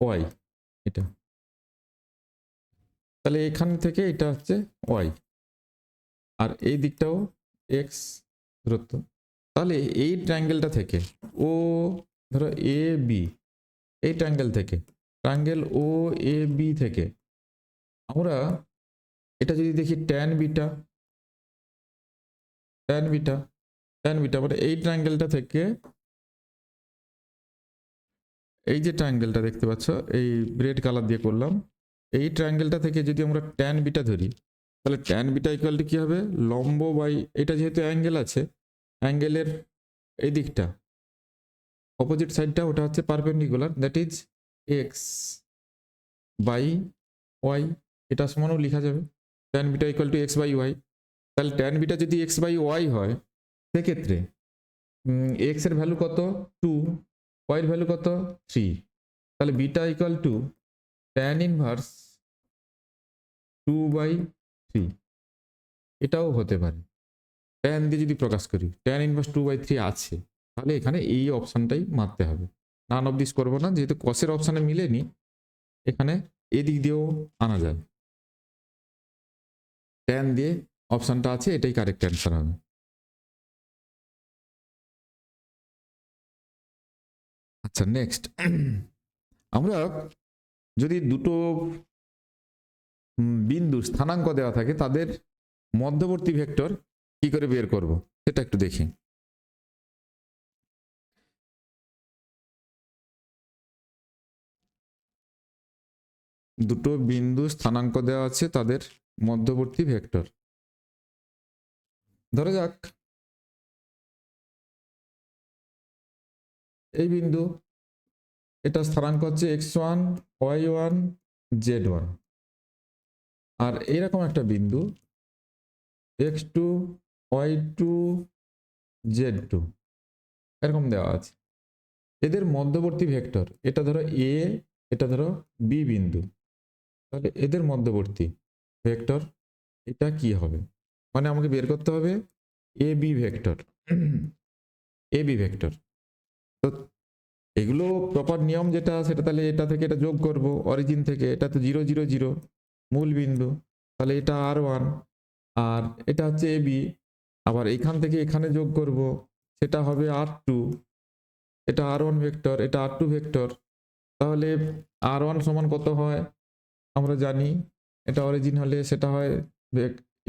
ওয়াই এটা। তাহলে এখান থেকে এটা হচ্ছে ওয়াই, আর এই দিকটাও এক্স দূরত্ব। তাহলে এই ট্রায়াঙ্গেলটা থেকে ও, ধরো এ বি, এই ট্রায়াঙ্গেল থেকে, ট্রায়াঙ্গেল ও এ বি থেকে আমরা এটা যদি দেখি tan beta, tan beta, tan beta মানে এই ট্রায়াঙ্গেলটা থেকে, এই যে ট্রায়াঙ্গেলটা দেখতে পাচ্ছ, এই রেড কালার দিয়ে করলাম, এই ট্রায়াঙ্গেলটা থেকে যদি আমরা ট্যান বিটা ধরি, তাহলে ট্যান বিটা ইকুয়াল টু কি হবে? লম্ব বাই, এটা যেহেতু অ্যাঙ্গেল আছে, অ্যাঙ্গেলের এই দিকটা অপোজিট সাইডটা ওটা হচ্ছে perpendicular, that is x by y. এটা সমানও লেখা যাবে tan beta equal to x by y. তাহলে ট্যান বিটা যদি এক্স বাই ওয়াই হয়, সেক্ষেত্রে এক্স এর ভ্যালু কত? 2, ওয়াই এর ভ্যালু কত? 3। তাহলে beta equal two tan inverse 2/3। এটাও হতে পারে ট্যান দিয়ে যদি প্রকাশ করি, ট্যান ইনভার্স 2/3 আছে, তাহলে এখানে এই অপশানটাই মারতে হবে। নান অফ দিস করবো না, যেহেতু কসের অপশানে মিলেনি, এখানে এদিক দিয়েও আনা যায়। ট্যান দিয়ে অপশানটা আছে, এটাই কারেক্ট অ্যান্সার হবে। আচ্ছা নেক্সট, আমরা যদি দুটো বিন্দু স্থানাঙ্ক দেওয়া থাকে, তাদের মধ্যবর্তী ভেক্টর কি করে বের করব সেটা একটু দেখি। দুটো বিন্দু স্থানাঙ্ক দেওয়া আছে, তাদের মধ্যবর্তী ভেক্টর। ধরা যাক এই বিন্দু, এটা স্থানাঙ্ক হচ্ছে x1 y1 z1, আর এইরকম একটা বিন্দু x2 y2 z2 এরকম দেওয়া আছে। এদের মধ্যবর্তী ভেক্টর, এটা ধরো এ, এটা ধরো বি বিন্দু, তাহলে এদের মধ্যবর্তী ভেক্টর এটা কি হবে? মানে আমাকে বের করতে হবে A B vector. A B vector, তো এগুলো প্রপার নিয়ম যেটা সেটা, তাহলে এটা থেকে এটা যোগ করব, অরিজিন থেকে, এটা তো 0 0 0 মূল বিন্দু, তাহলে এটা R1, আর এটা হচ্ছে এ বি। আবার এইখান থেকে এখানে যোগ করব, সেটা হবে R2, এটা R1 ভেক্টর, এটা R2 ভেক্টর। তাহলে R1 সমান কত হয় আমরা জানি, এটা অরিজিন হলে সেটা হয়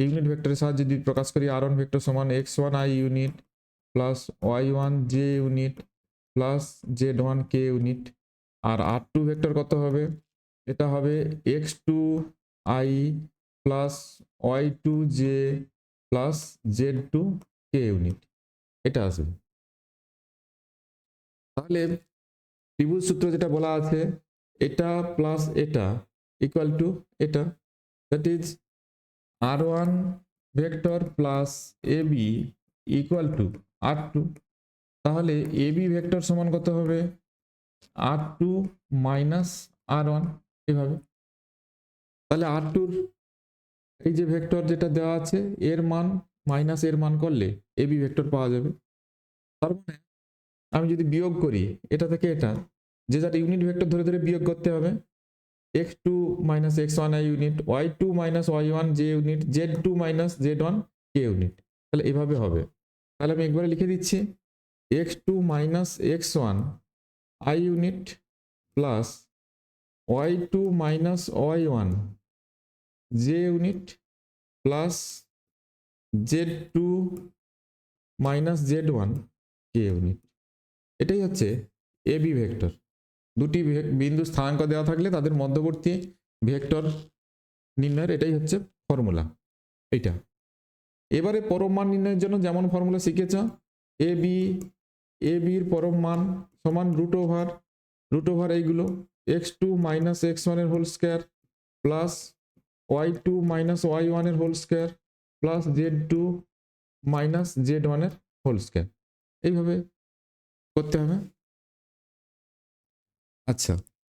ইউনিট ভেক্টরের সাহায্যে যদি প্রকাশ করি, R1 ভেক্টর সমান x1 i unit plus y1 j unit plus z1 k unit. আর R2 ভেক্টর কত হবে? এটা হবে x2 i plus y2 j plus z2 k unit, এটা আসবে। তাহলে ত্রিভুজ সূত্র যেটা বলা আছে, এটা প্লাস এটা ইকুয়াল টু এটা, that is R1 vector plus AB equal to R2। তাহলে AB ভেক্টর সমান কত হবে? R2 মাইনাস R1, এভাবে। তাহলে R2-র এই যে ভেক্টর যেটা দেওয়া আছে, এর মান মাইনাস এর মান করলে AB ভেক্টর পাওয়া যাবে। তার মানে আমি যদি বিয়োগ করি এটা থেকে এটা, যে যার ইউনিট ভেক্টর ধরে ধরে বিয়োগ করতে হবে। x2 minus x1 i unit, y2 minus y1 j unit, z2 minus z1 k unit. তাহলে এভাবে হবে। তাহলে আমি একবারে লিখে দিচ্ছি x2 minus x1 I unit plus Y two minus Y one J unit plus Z two minus Z one K unit. এটাই হচ্ছে এ বি ভেক্টর। দুটি বিন্দু স্থানাঙ্ক দেওয়া থাকলে তাদের মধ্যবর্তী ভেক্টর নির্ণয়ের এটাই হচ্ছে ফর্মুলা এইটা। এবারে পরম মান নির্ণয়ের জন্য যেমন ফর্মুলা শিখেছ, এ বির পরম মান সমান রুট ওভার এইগুলো এক্স টু মাইনাস এক্স ওয়ানের whole square plus Y two minus Y ওয়ানের whole square plus Z two minus Z ওয়ানের হোল স্কোয়ার, এইভাবে করতে হবে। আচ্ছা,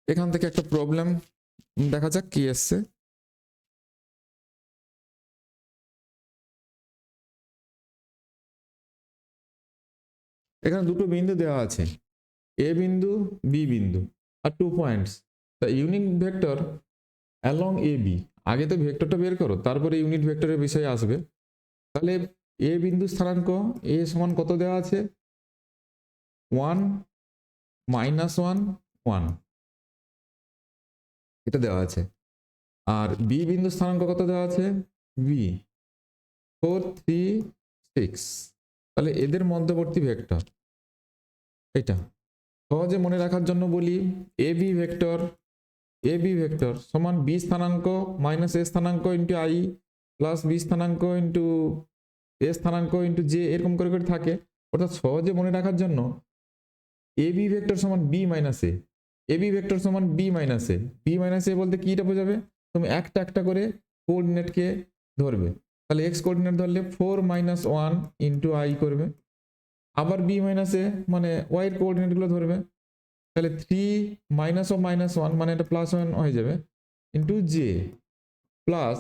এখান থেকে একটা প্রবলেম দেখা যাক কি এসছে। এখানে দুটো বিন্দু দেওয়া আছে, এ বিন্দু বি বিন্দু আর 2 points. The unit vector along A B. আগে তো ভেক্টরটা বের করো, তারপরে ইউনিট ভেক্টরের বিষয়ে আসবে। তাহলে এ বিন্দু স্থানাঙ্ক এ সমান কত দেওয়া আছে, 1 মাইনাস 1 1, এটা দেওয়া আছে। আর বি বিন্দু স্থানাঙ্ক কত দেওয়া আছে, বি 4 3 6। তাহলে এদের মধ্যবর্তী ভেক্টর এটা সহজে মনে রাখার জন্য বলি, এ বি ভেক্টর সমান বি স্থানাঙ্ক মাইনাস এ স্থানাঙ্ক ইন্টু আই প্লাস বি স্থানাঙ্ক ইন্টু এ স্থানাঙ্ক ইন্টু জে, এরকম করে করে থাকে। অর্থাৎ সহজে মনে রাখার জন্য এ বি ভেক্টর সমান B minus A B vector সমান বি মাইনাস এ বলতে কিটা বোঝাবে, তুমি একটা একটা করে কোঅর্ডিনেটকে ধরবে। তাহলে এক্স কোঅর্ডিনেট ধরলে 4 মাইনাস 1 ইন্টু আই করবে, আবার বি মাইনাস এ মানে ওয়াই এর কোঅর্ডিনেটগুলো ধরবে। তাহলে 3 মাইনাস ও মাইনাস 1 মানে এটা প্লাস 1 হয়ে যাবে ইন্টু জে প্লাস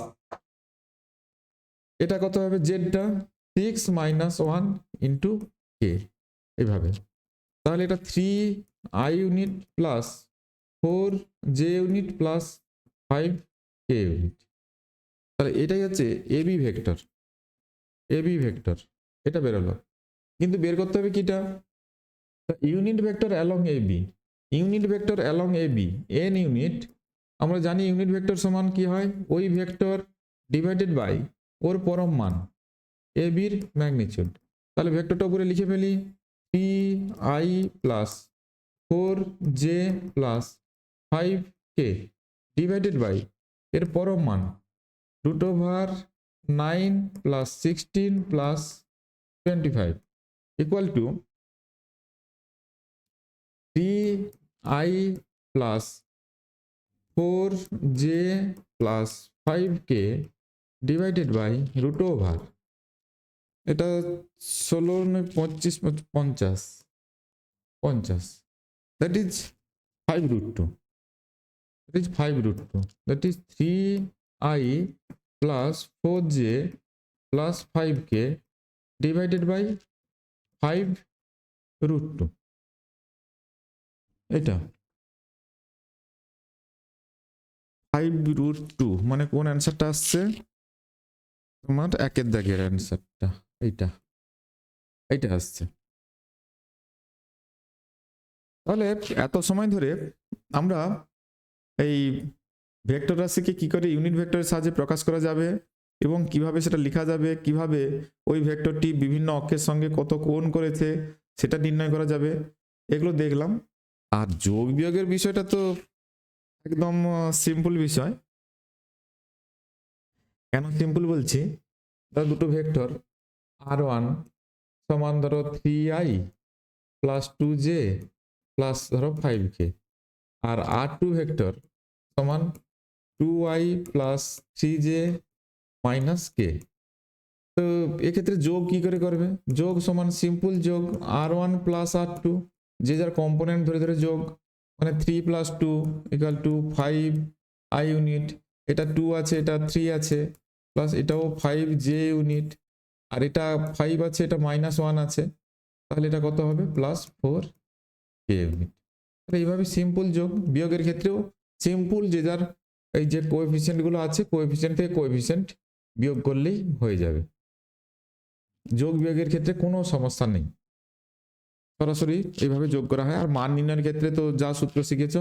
এটা কত হবে জেডটা 6 মাইনাস 1 ইন্টু কে, এইভাবে। তাহলে এটা 3 I unit plus 4 J unit plus 5 K unit. তাহলে এটাই হচ্ছে এ বি ভেক্টর, এটা বেরোলো। কিন্তু বের করতে হবে কিটা, unit vector along A B. Unit vector along A B N unit, আমরা জানি ইউনিট ভেক্টর সমান কি হয়, ওই ভেক্টর ডিভাইডেড বাই ওর পরম মান এ বির ম্যাগনিটিউড। তাহলে ভেক্টরটা উপরে লিখে ফেলি, 3 I plus 4 J plus 5 K divided by এর পরম মান root over 9 plus 16 plus 25 equal to 3 I plus 4 J plus 5 K divided by root over, এটা 16 25 50, that is 5 root 2, that is 3i plus 4j plus 5k divided by 5 root 2, এটা 5 root 2 মানে কোন অ্যান্সারটা আসছে তোমার একের দাগের অ্যান্সারটা, এইটা আসছে। তাহলে এত সময় ধরে আমরা এই ভেক্টর রাশিকে কি করে ইউনিট ভেক্টরের সাহায্যে প্রকাশ করা যাবে এবং কিভাবে সেটা লেখা যাবে, কিভাবে ওই ভেক্টরটি বিভিন্ন অক্ষের সঙ্গে কত কোণ করেছে সেটা নির্ণয় করা যাবে, এগুলো দেখলাম। আর যোগ বিয়োগের বিষয়টা তো একদম সিম্পল বিষয়। কেন সিম্পল বলছি, ধরো দুটো ভেক্টর r1 সমান ধরো 3i প্লাস 2j প্লাস ধরো 5k, আর r2 ভেক্টর সমান 2i প্লাস 3j মাইনাস কে। তো এক্ষেত্রে যোগ কি করে করবে, যোগ সমান সিম্পল যোগ r1 প্লাস r2, যে যার কম্পোনেন্ট ধরে ধরে যোগ, মানে 3 plus 2 equal to 5 I unit, এটা 2 আছে এটা 3 আছে প্লাস এটাও 5 জে ইউনিট, আর এটা 5 আছে এটা মাইনাস 1 আছে, তাহলে এটা কত হবে প্লাস 4 কে ইউনিট। তাহলে এইভাবে সিম্পল যোগ, বিয়োগের ক্ষেত্রেও সিম্পল যে যার এই যে কোএফিসিয়েন্টগুলো আছে কোএফিসিয়েন্ট থেকে কোএফিসিয়েন্ট বিয়োগ করলেই হয়ে যাবে, যোগ বিয়োগের ক্ষেত্রে কোনো সমস্যা নেই। সরাসরি এইভাবে যোগ করা হয়। আর মান নির্ণয়ের ক্ষেত্রে তো যা সূত্র শিখেছ,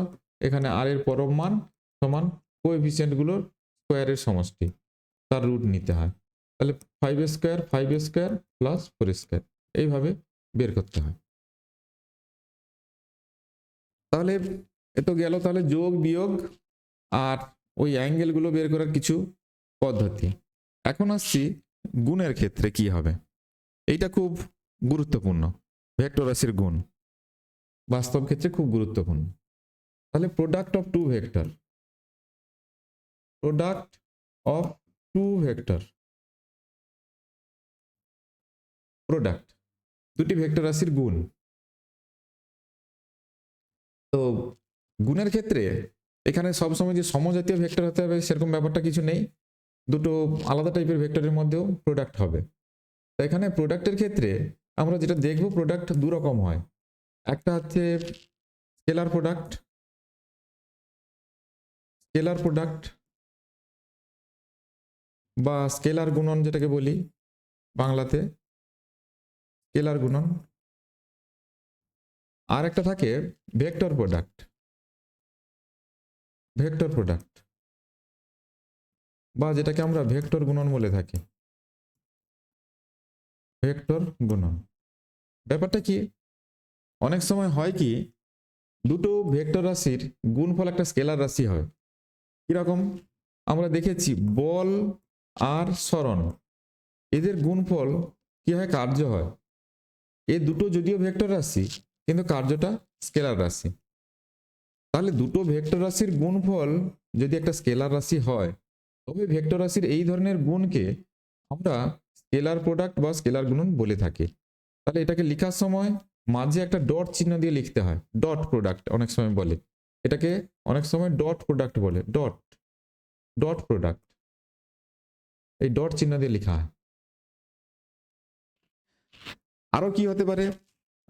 এখানে আর এর পরম মান সমান কোএফিসিয়েন্ট গুলোর স্কোয়ারের সমষ্টি, তার রুট নিতে হয়। তাহলে 5 স্কোয়ার প্লাস 4 স্কোয়ার এইভাবে বের করতে হয়। তাহলে এ তো গেল তাহলে যোগ বিয়োগ আর ওই অ্যাঙ্গেলগুলো বের করার কিছু পদ্ধতি। এখন আসছি গুণের ক্ষেত্রে কি হবে। এইটা খুব গুরুত্বপূর্ণ, ভেক্টর রাশির গুণ বাস্তব ক্ষেত্রে খুব গুরুত্বপূর্ণ। তাহলে product of two vector, product of two vector, product দুটি ভেক্টর রাশির গুণ। তো গুণের ক্ষেত্রে এখানে সবসময় যে সমজাতীয় ভেক্টর হতে হবে সেরকম ব্যাপারটা কিছু নেই, দুটো আলাদা টাইপের ভেক্টরের মধ্যেও প্রোডাক্ট হবে। তো এখানে প্রোডাক্টের ক্ষেত্রে আমরা যেটা দেখব, প্রোডাক্ট দু রকম হয়। একটা হচ্ছে স্কেলার প্রোডাক্ট, স্কেলার প্রোডাক্ট বা স্কেলার গুণন যেটাকে বলি বাংলাতে, স্কেলার গুণন। আর একটা থাকে ভেক্টর প্রোডাক্ট, ভেক্টর প্রোডাক্ট বা যেটাকে আমরা ভেক্টর গুণন বলে থাকি, ভেক্টর গুণন। ব্যাপারটা কি, অনেক সময় হয় কি দুটো ভেক্টর রাশির গুণফল একটা স্কেলার রাশি হয়। কিরকম, আমরা দেখেছি বল আর সরণ, এদের গুণফল কি হয়, কার্য হয়। এই দুটো যদিও ভেক্টর রাশি কিন্তু কার্যটা স্কেলার রাশি। তাহলে দুটো ভেক্টর রাশির গুণফল যদি একটা স্কেলার রাশি হয়, তবে ভেক্টর রাশির এই ধরনের গুণকে আমরা স্কেলার প্রোডাক্ট বা স্কেলার গুণন বলে থাকি। তাহলে এটাকে লেখার সময় মাঝে একটা ডট চিহ্ন দিয়ে লিখতে হয়, ডট প্রোডাক্ট অনেক সময় বলে এটাকে, অনেক সময় ডট প্রোডাক্ট বলে, ডট, ডট প্রোডাক্ট, এই ডট চিহ্ন দিয়ে লেখা হয়। আরো কি হতে পারে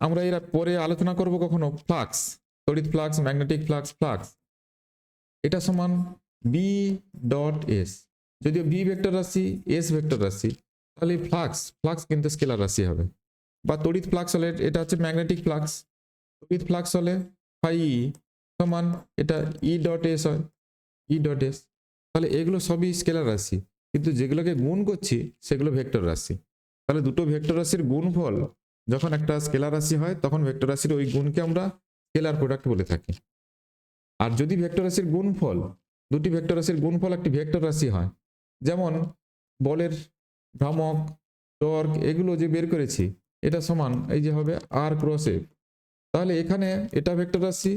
আমরা এর পরে আলোচনা করব কখনো, ফ্লাক্স, তড়িৎ ফ্লাক্স, ম্যাগনেটিক ফ্লাক্স, ফ্লাক্স এটা সমান বি ডট এস। যদিও বি ভেক্টর রাশি, এস ভেক্টর রাশি, তাহলে ফ্লাক্স, ফ্লাক্স কিন্তু স্কেলার রাশি হবে। বা তড়িৎ ফ্লাক্স হলে এটা হচ্ছে ম্যাগনেটিক ফ্লাক্স, তড়িৎ ফ্লাক্স হলে ফাই সমান এটা ই ডট এস হয়, ই ডট এস। তাহলে এগুলো সবই স্কেলার রাশি, কিন্তু যেগুলোকে গুণ করছি সেগুলো ভেক্টর রাশি। তাহলে দুটো ভেক্টর রাশির গুণফল যখন একটা স্কেলার রাশি হয়, তখন ভেক্টর রাশির ওই গুণকে আমরা স্কেলার প্রোডাক্ট বলে থাকি। আর যদি ভেক্টর রাশির গুণফল, দুটি ভেক্টর রাশির গুণফল একটি ভেক্টর রাশি হয়, যেমন বলের ভ্রামক, টর্ক, এগুলো যে বের করেছি, এটা সমান এই যে হবে আর ক্রস এফ। তাহলে এখানে এটা ভেক্টর রাশি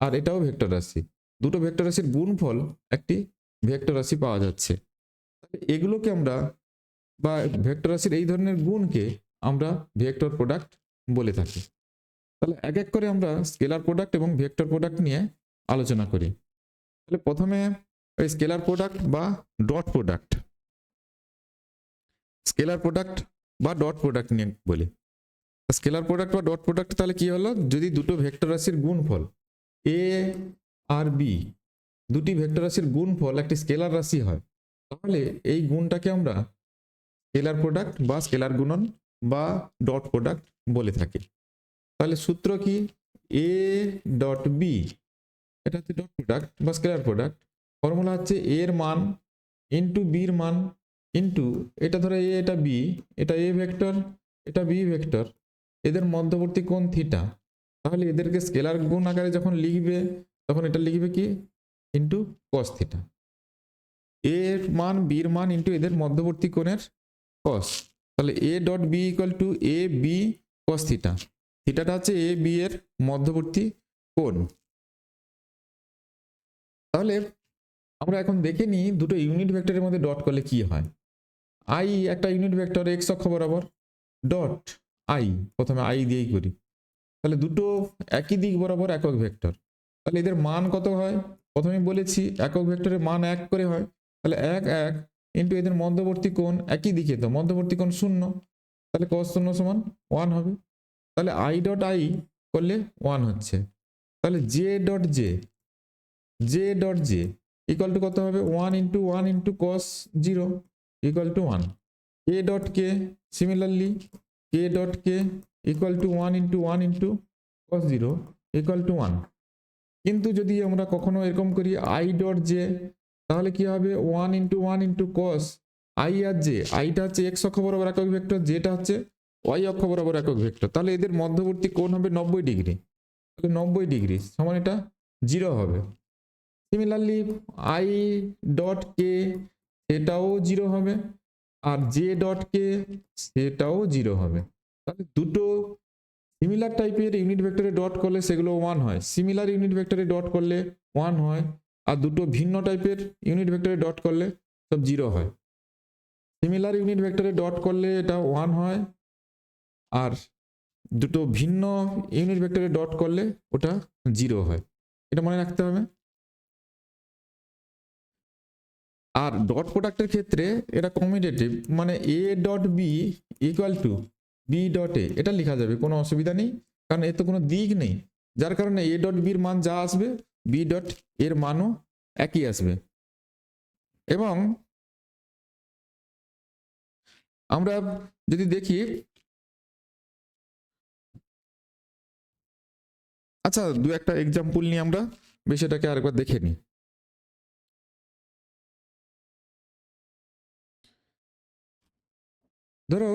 আর এটাও ভেক্টর রাশি, দুটো ভেক্টর রাশির গুণফল একটি ভেক্টর রাশি পাওয়া যাচ্ছে। এগুলোকে আমরা, বা ভেক্টর রাশির এই ধরনের গুণকে আমরা ভেক্টর প্রোডাক্ট বলে থাকি। তাহলে এক এক করে আমরা স্কেলার প্রোডাক্ট এবং ভেক্টর প্রোডাক্ট নিয়ে আলোচনা করি। তাহলে প্রথমে ওই স্কেলার প্রোডাক্ট বা ডট প্রোডাক্ট, স্কেলার প্রোডাক্ট বা ডট প্রোডাক্ট নিয়ে বলি। স্কেলার প্রোডাক্ট বা ডট প্রোডাক্ট তাহলে কি হলো, যদি দুটো ভেক্টর রাশির গুণফল এ আর বি, দুটি ভেক্টর রাশির গুণফল একটি স্কেলার রাশি হয়, তাহলে এই গুণটাকে আমরা স্কেলার প্রোডাক্ট বা স্কেলার গুণন বা ডট প্রোডাক্ট বলে থাকি। তাহলে সূত্র কি, এ ডট বি, এটা হচ্ছে ডট প্রোডাক্ট বা স্কেলার প্রোডাক্ট। ফর্মুলা হচ্ছে এ এর মান ইন্টু বির মান ইন্টু, এটা ধরো এ, এটা বি, এটা এ ভেক্টর, এটা বি ভেক্টর, এদের মধ্যবর্তী কোণ থিটা। তাহলে এদেরকে স্কেলার গুণ আকারে যখন লিখবে, তখন এটা লিখবে কি, ইন্টু কস থিটা। এ এর মান বির মান ইন্টু এদের মধ্যবর্তী কোণের কস। তাহলে A dot B equal to A B cos theta, থিটাটা হচ্ছে এ বি এর মধ্যবর্তী কোণ। তাহলে আমরা এখন দেখে নিই দুটো ইউনিট ভেক্টরের মধ্যে ডট করলে কি হয়। আই একটা ইউনিট ভেক্টর এক্স অক্ষ বরাবর, ডট আই, প্রথমে আই দিয়েই করি। তাহলে দুটো একই দিক বরাবর একক ভেক্টর, তাহলে এদের মান কত হয়, প্রথমে বলেছি একক ভেক্টরের মান 1 করে হয়। তাহলে 1 1 ইন্টু এদের মধ্যবর্তী কোণ, একই দিকে তো মধ্যবর্তী কোণ 0, তাহলে cos 0 সমান 1 হবে। তাহলে আই ডট আই করলে 1 হচ্ছে। তাহলে J dot J, J dot J equal to কত হবে, 1 into 1 into cos 0 equal to 1। K dot K similarly, K dot K equal to 1 into 1 into cos 0 equal to 1। কিন্তু যদি আমরা কখনো এরকম করি আই ডট জে, তাহলে কি হবে 1 ইন্টু 1 ইন্টু cos আই আর জে। আইটা হচ্ছে এক্স অক্ষ বরাবর একক ভেক্টর, যেটা হচ্ছে ওয়াই অক্ষ বরাবর একক ভেক্টর। তাহলে এদের মধ্যবর্তী কোণ হবে 90 ডিগ্রি। তাহলে 90 ডিগ্রি সমান এটা 0 হবে। সিমিলারলি আই ডট কে সেটাও 0 হবে, আর জে ডট কে সেটাও 0 হবে। তাহলে দুটো সিমিলার টাইপের ইউনিট ভেক্টরে ডট করলে সেগুলো 1 হয়, সিমিলার ইউনিট ভেক্টরে ডট করলে 1 হয়, আর দুটো ভিন্ন টাইপের ইউনিট ভেক্টরে ডট করলে সব 0 হয়। সিমিলার ইউনিট ভেক্টরে ডট করলে এটা 1 হয়, আর দুটো ভিন্ন ইউনিট ভেক্টরে ডট করলে ওটা 0 হয়। এটা মনে রাখতে হবে। আর ডট প্রোডাক্টের ক্ষেত্রে এটা কমিউটেটিভ, মানে A dot B equal to B dot A, এটা লেখা যাবে, কোনো অসুবিধা নেই, কারণ এর তো কোনো দিক নেই। যার কারণে এ ডট বির মান যা আসবে বি ডট এর মানও একই আসবে। এবং আমরা যদি দেখি, আচ্ছা দু একটা এক্সাম্পল নিয়ে আমরা বিষয়টাকে আরেকবার দেখে নিই। ধরো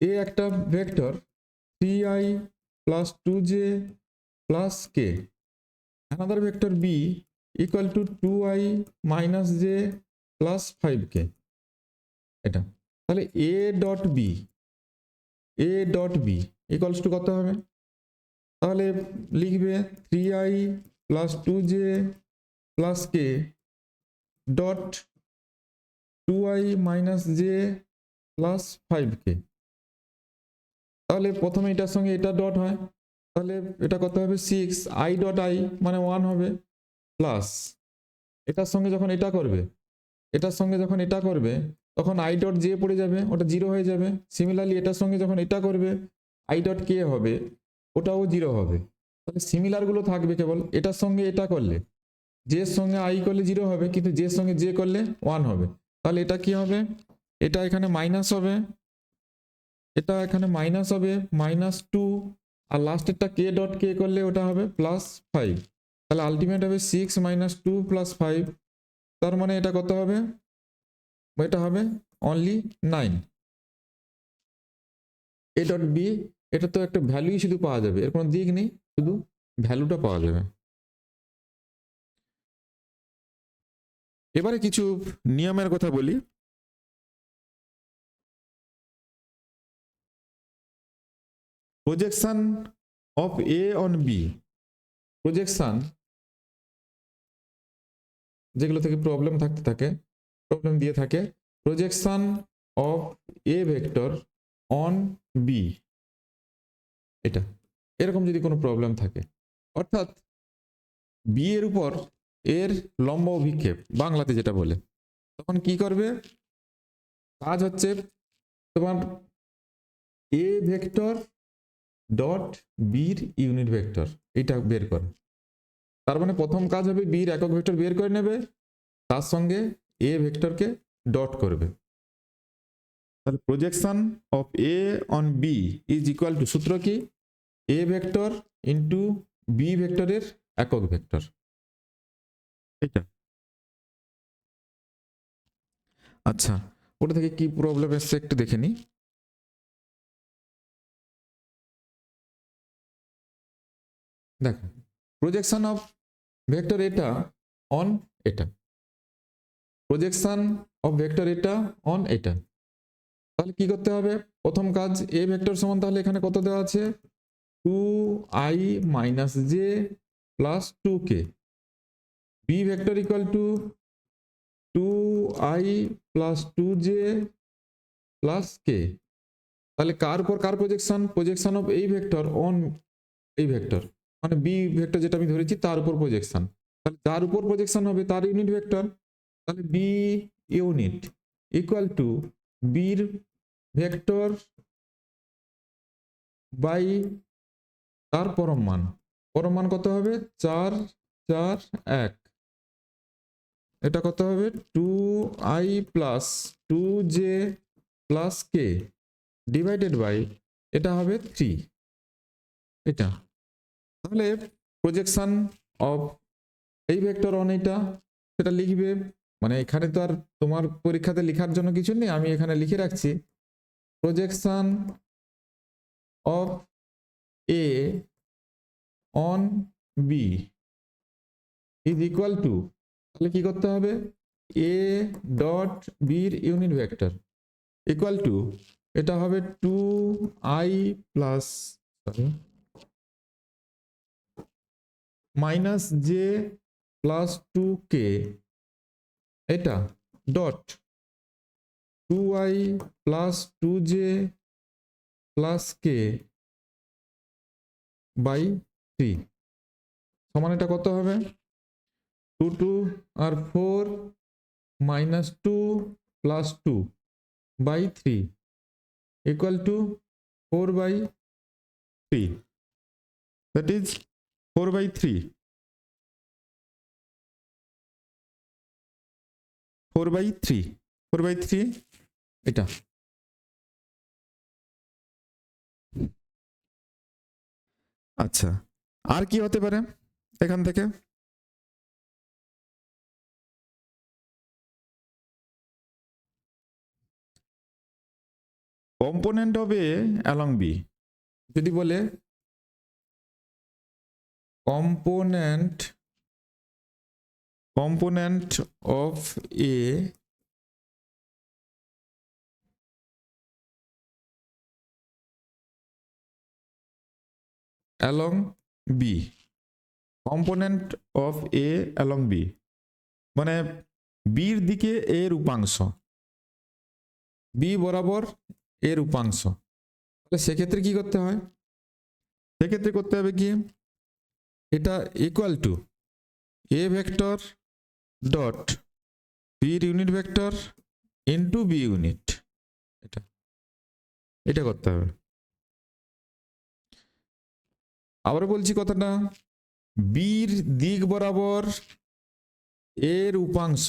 এ একটা vector 3i plus 2j plus K, another vector b equal to 2i minus j plus 5k। এটা তাহলে a dot B equals to কত হবে? তাহলে লিখবে 3i plus 2j plus k dot 2i minus j plus 5k। তাহলে প্রথমে এটার সঙ্গে এটা ডট হয়, তাহলে এটা কত হবে 6i ডট i মানে 1 হবে, প্লাস এটার সঙ্গে যখন এটা করবে, এটার সঙ্গে যখন এটা করবে তখন আই ডট জে পড়ে যাবে, ওটা 0 হয়ে যাবে। সিমিলারলি এটার সঙ্গে যখন এটা করবে আই ডট কে হবে, ওটাও 0 হবে। তাহলে সিমিলারগুলো থাকবে কেবল এটার সঙ্গে এটা করলে, জের সঙ্গে আই করলে 0 হবে, কিন্তু জের সঙ্গে জে করলে 1 হবে। তাহলে এটা কি হবে, এটা এখানে মাইনাস হবে, এটা এখানে মাইনাস হবে -2, আর লাস্টেরটা কে ডট কে করলে ওটা হবে +5। তাহলে আলটিমেট হবে 6 - 2 + 5। তার মানে এটা কত হবে, এটা হবে অনলি 9। এ ডট বি, এটা তো একটা ভ্যালুই শুধু পাওয়া যাবে, এর কোনো দিক নেই, শুধু ভ্যালুটা পাওয়া যাবে। এবারে কিছু নিয়মের কথা বলি। Projection of A on B, projection যেগুলো থেকে প্রবলেম থাকতে থাকে, প্রবলেম দিয়ে থাকে, projection of A vector on B, এটা এরকম যদি কোনো প্রবলেম থাকে, অর্থাৎ বি এর উপর এর লম্ব অভিক্ষেপ বাংলাতে যেটা বলে, তখন কি করবে, কাজ হচ্ছে তোমার এ ভেক্টর ডট বির ইউনিট ভেক্টর এটা বের করে। তার মানে প্রথম কাজ হবে বির একক ভেক্টর বের করে নেবে, তার সঙ্গে এ ভেক্টরকে ডট করবে। তাহলে projection of A on B is equal to, সূত্র কি, এ ভেক্টর ইন্টু বি ভেক্টরের একক ভেক্টর, এটা। আচ্ছা ওটা থেকে কি প্রবলেম এসছে একটু দেখে নি। দেখো প্রজেকশন অফ ভেক্টর এটা অন এটা, প্রজেকশন অফ ভেক্টর এটা অন এটা। তাহলে কি করতে হবে, প্রথম কাজ এ ভেক্টর সমান, তাহলে এখানে কত দেওয়া আছে 2i minus J plus 2k, B vector equal to 2i plus 2j plus k। তাহলে কার উপর কার প্রজেকশন, প্রজেকশন অফ এই ভেক্টর অন এই ভেক্টর, মানে বি ভেক্টর যেটা আমি ধরেছি তার উপর প্রজেকশন। তাহলে যার উপর প্রজেকশন হবে তার ইউনিট ভেক্টর, তাহলে বি ইউনিট ইকুয়াল টু বির ভেক্টর বাই তার পরম মান, পরম মান কত হবে 4 4 1, এটা কত হবে 2i plus 2j plus k divided by এটা হবে 3, এটা। তাহলে প্রজেকশন অফ এই ভেক্টর অন এটা সেটা লিখবে, মানে এখানে তো আর তোমার পরীক্ষাতে লেখার জন্য কিছু নেই, আমি এখানে লিখে রাখছি projection of A on B is equal to, তাহলে কি করতে হবে, এ ডট বির ইউনিট ভেক্টর ইকুয়াল টু, এটা হবে 2i plus minus J plus 2k, এটা dot 2i plus 2j plus k by 3 সমান এটা কত হবে, 2 আর 4 minus 2 plus 2 by 3 equal to 4 by 3, that is 4 by 3, 4 by 3, 4 by 3 এটা। আচ্ছা, আর কি হতে পারে এখান থেকে, component of A along B, যদি বলে component of A along B, component of A along B মানে বির দিকে এর উপাংশ, বি বরাবর এর উপাংশ, তাহলে সেক্ষেত্রে কি করতে হয়, সেক্ষেত্রে করতে হবে কি, এটা equal to A vector dot বির unit vector into B unit, এটা এটা করতে হবে। আবার বলছি কথাটা, বির দিক বরাবর এর উপাংশ,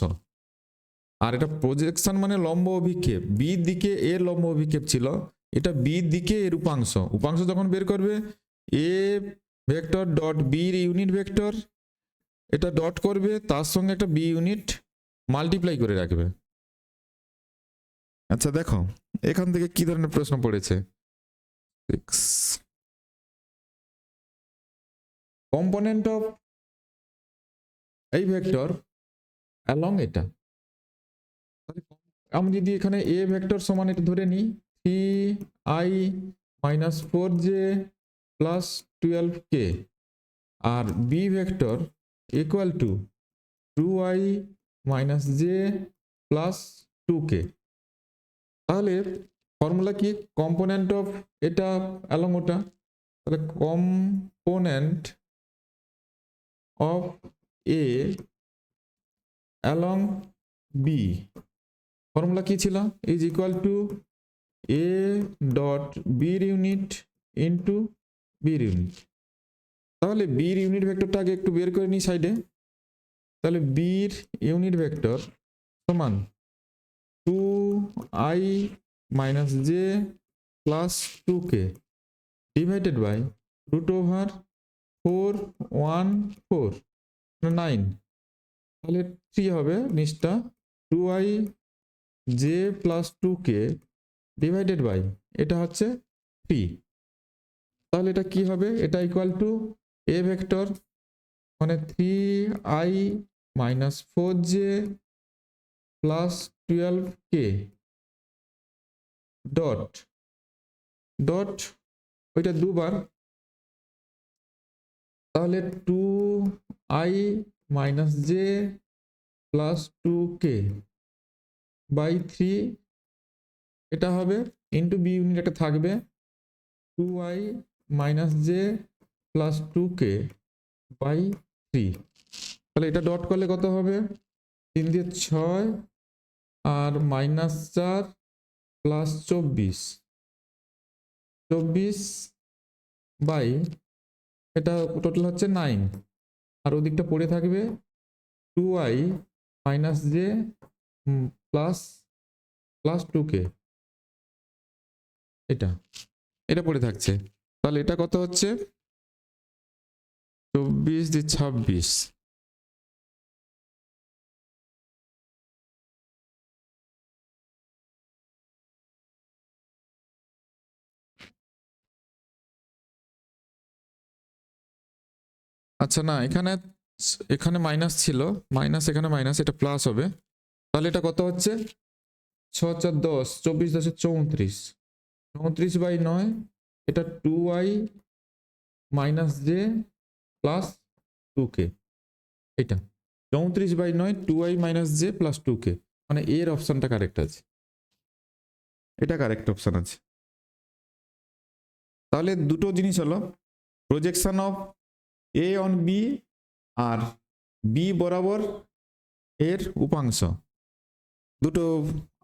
আর এটা প্রজেকশন মানে লম্ব অভিক্ষেপ, বি দিকে এর লম্ব অভিক্ষেপ ছিল, এটা বি দিকে এর উপাংশ, উপাংশ যখন বের করবে এ ভেক্টর ডট বির ইউনিট ভেক্টর, এটা ডট করবে তার সঙ্গে একটা বি ইউনিট মাল্টিপ্লাই করে রাখবে। আচ্ছা দেখো এখান থেকে কি ধরনের প্রশ্ন পড়েছে, কম্পোনেন্ট অফ এই ভেক্টর অ্যালং এটা, আমি যদি এখানে এ ভেক্টর সমান এটা ধরে নিই 3i minus 4j plus 12k, আর B vector equal to 2i minus j plus 2k, তাহলে ফর্মুলা কি, কম্পোনেন্ট অফ এটা অ্যালং ওটা, তাহলে component of A along B formula কি ছিল, is equal to A dot বির ইউনিট ইন্টু বির ইউনিট, তাহলে বির ইউনিট ভেক্টরটা আগে একটু বের করে নিই সাইডে, তাহলে বির ইউনিট ভেক্টর সমান 2i minus J plus 2k divided by root over 4 1 4 9, তাহলে 3 হবে নিচটা 2i J plus 2k divided by এটা হচ্ছে 3, তাহলে এটা কি হবে, এটা ইকুয়াল টু এ ভেক্টর মানে 3i minus 4j plus 12k dot dot ওইটা দুবার, তাহলে 2i minus j plus 2k by 3, এটা হবে ইন্টু বি ইউনিট একটা থাকবে 2i minus j plus 2k by 3, তাহলে এটা ডট করলে কত হবে, 3 দিয়ে 6 আর মাইনাস 4 প্লাস 24 বাই এটা টোটাল হচ্ছে 9, আর ওদিকটা পড়ে থাকবে 2i minus j plus plus 2k, এটা এটা পড়ে থাকছে, তাহলে এটা কত হচ্ছে 24 দিয়ে 26। আচ্ছা না, এখানে এখানে মাইনাস ছিল, মাইনাস এখানে মাইনাস, এটা প্লাস হবে। তাহলে এটা কত হচ্ছে 6 4 10, 24 10 34, 34/9, এটা 2i minus J plus 2k, এটা 34/9 2i minus J plus 2k, মানে এর অপশনটা কারেক্ট আছে, এটা কারেক্ট অপশন আছে। তাহলে দুটো জিনিস হলো projection of A on B আর বি বরাবর এর উপাংশ, দুটো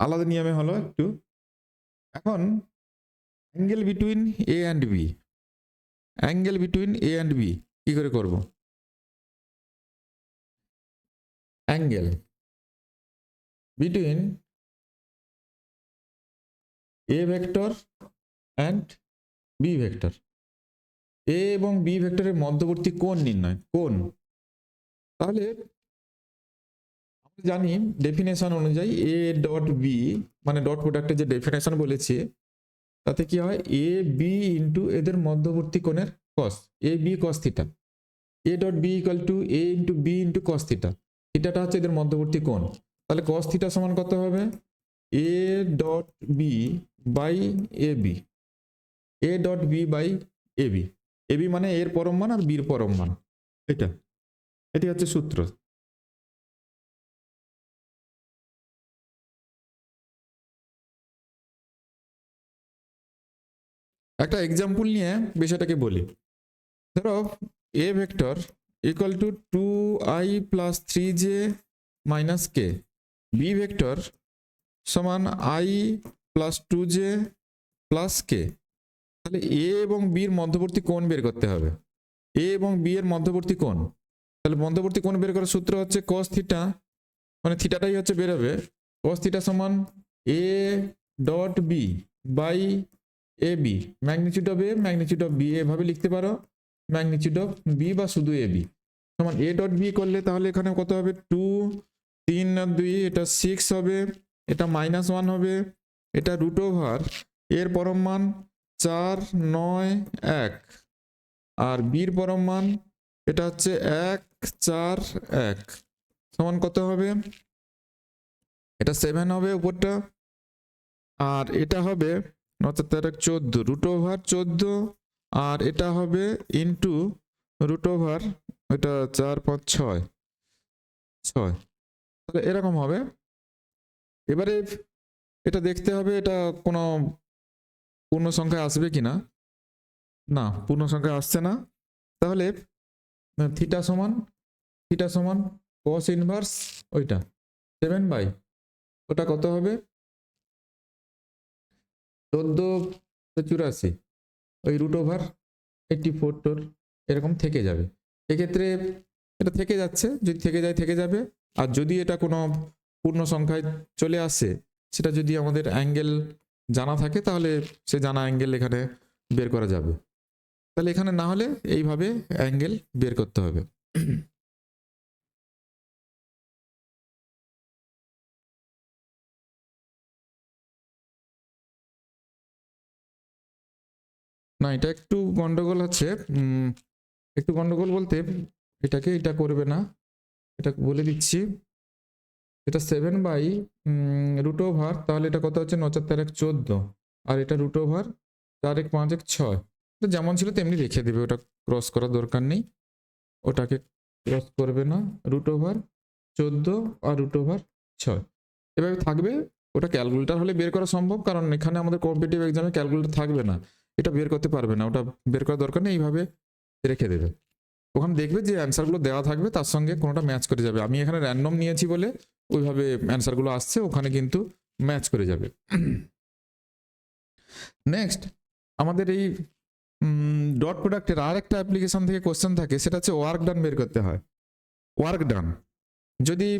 আলাদা নিয়মে হলো একটু। এখন angle between A and B, angle between A and B কি করে করব? Angle between A vector and B vector, A এবং বি ভেক্টরের মধ্যবর্তী কোণ নির্ণয়, কোণ। তাহলে আমরা জানি ডেফিনেশন অনুযায়ী এ ডট বি মানে ডট প্রোডাক্টের যে ডেফিনেশন বলেছি তাতে কি হয়, এ বি ইন্টু এদের মধ্যবর্তী কোণের cos, A B cos theta, A dot B equal to A into B into cos theta, থিটাটা হচ্ছে এদের মধ্যবর্তী কোণ। তাহলে কস থিটা সমান কত হবে, A dot B by A B, A dot B by A B, A B মানে এর পরম মান আর বির পরম মান, এটা এটি হচ্ছে সূত্র। একটা এক্সাম্পল নিয়ে বিষয়টাকে বলি। ধরো A vector equal to 2i plus 3j minus K, B vector সমান i plus 2j plus K. তাহলে এ এবং বির মধ্যবর্তী কোণ বের করতে হবে, এ এবং বি এর মধ্যবর্তী কোণ। তাহলে মধ্যবর্তী কোণ বের করার সূত্র হচ্ছে cos থিটা, মানে থিটাটাই হচ্ছে বেরোবে, cos থিটা সমান A dot B by A B, magnitude of A magnitude of B, এভাবে লিখতে পারো ম্যাগনিচিউড অফ বি বা শুধু এ বি সমান এ ডট বি করলে তাহলে এখানে কত হবে 2 3 আর 2, এটা 6 হবে, এটা -1 হবে, এটা রুট ওভার এর পরম মান 4 9 1, আর বির পরম মান এটা হচ্ছে 1 4 1 সমান কত হবে, এটা 7 হবে উপরটা, আর এটা হবে অর্থাৎ 14 রুট ওভার 14, আর এটা হবে ইন্টু রুট ওভার, এটা 4 5 6 6, তাহলে এরকম হবে। এবারে এটা দেখতে হবে এটা কোনো পূর্ণ সংখ্যায় আসবে কিনা, না পূর্ণ সংখ্যায় আসছে না। তাহলে থিটা সমান cos ইনভার্স ওইটা 7 বাই ওটা কত হবে 14 84, ওই রুট ওভার 84 এরকম থেকে যাবে। এক্ষেত্রে এটা থেকে যাচ্ছে, যদি থেকে যায় থেকে যাবে, আর যদি এটা কোনো পূর্ণ সংখ্যায় চলে আসে, সেটা যদি আমাদের অ্যাঙ্গেল জানা থাকে তাহলে সে জানা অ্যাঙ্গেল এখানে বের করা যাবে। তাহলে এখানে না হলে এইভাবে অ্যাঙ্গেল বের করতে হবে। না এটা একটু গন্ডগোল আছে, একটু গন্ডগোল বলতে এটা করবে না, এটা বলে দিচ্ছি। এটা 7 বাই রুট ওভার, তাহলে এটা কত হচ্ছে 9 4 1 14, আর এটা রুট ওভার 4 1 5 1 6, এটা যেমন ছিল তেমনি রেখে দেবে, ওটা ক্রস করার দরকার নেই, ওটাকে ক্রস করবে না, রুট ওভার 14 আর রুট ওভার 6 এভাবে থাকবে। ওটা ক্যালকুলেটর হলে বের করা সম্ভব, কারণ এখানে আমাদের কম্পিটিটিভ এক্সামে ক্যালকুলেটর থাকবে না, এটা বের করতে পারবে না, ওটা বের করার দরকার নেই, এইভাবে রেখে দেবে। ওখানে দেখবে যে অ্যান্সারগুলো দেওয়া থাকবে তার সঙ্গে কোনোটা ম্যাচ করে যাবে। আমি এখানে র্যান্ডম নিয়েছি বলে ওইভাবে অ্যান্সারগুলো আসছে, ওখানে কিন্তু ম্যাচ করে যাবে। নেক্সট আমাদের এই ডট প্রোডাক্টের আর একটা অ্যাপ্লিকেশন থেকে কোশ্চেন থাকে, সেটা হচ্ছে ওয়ার্ক ডান বের করতে হয়। ওয়ার্ক ডান যদি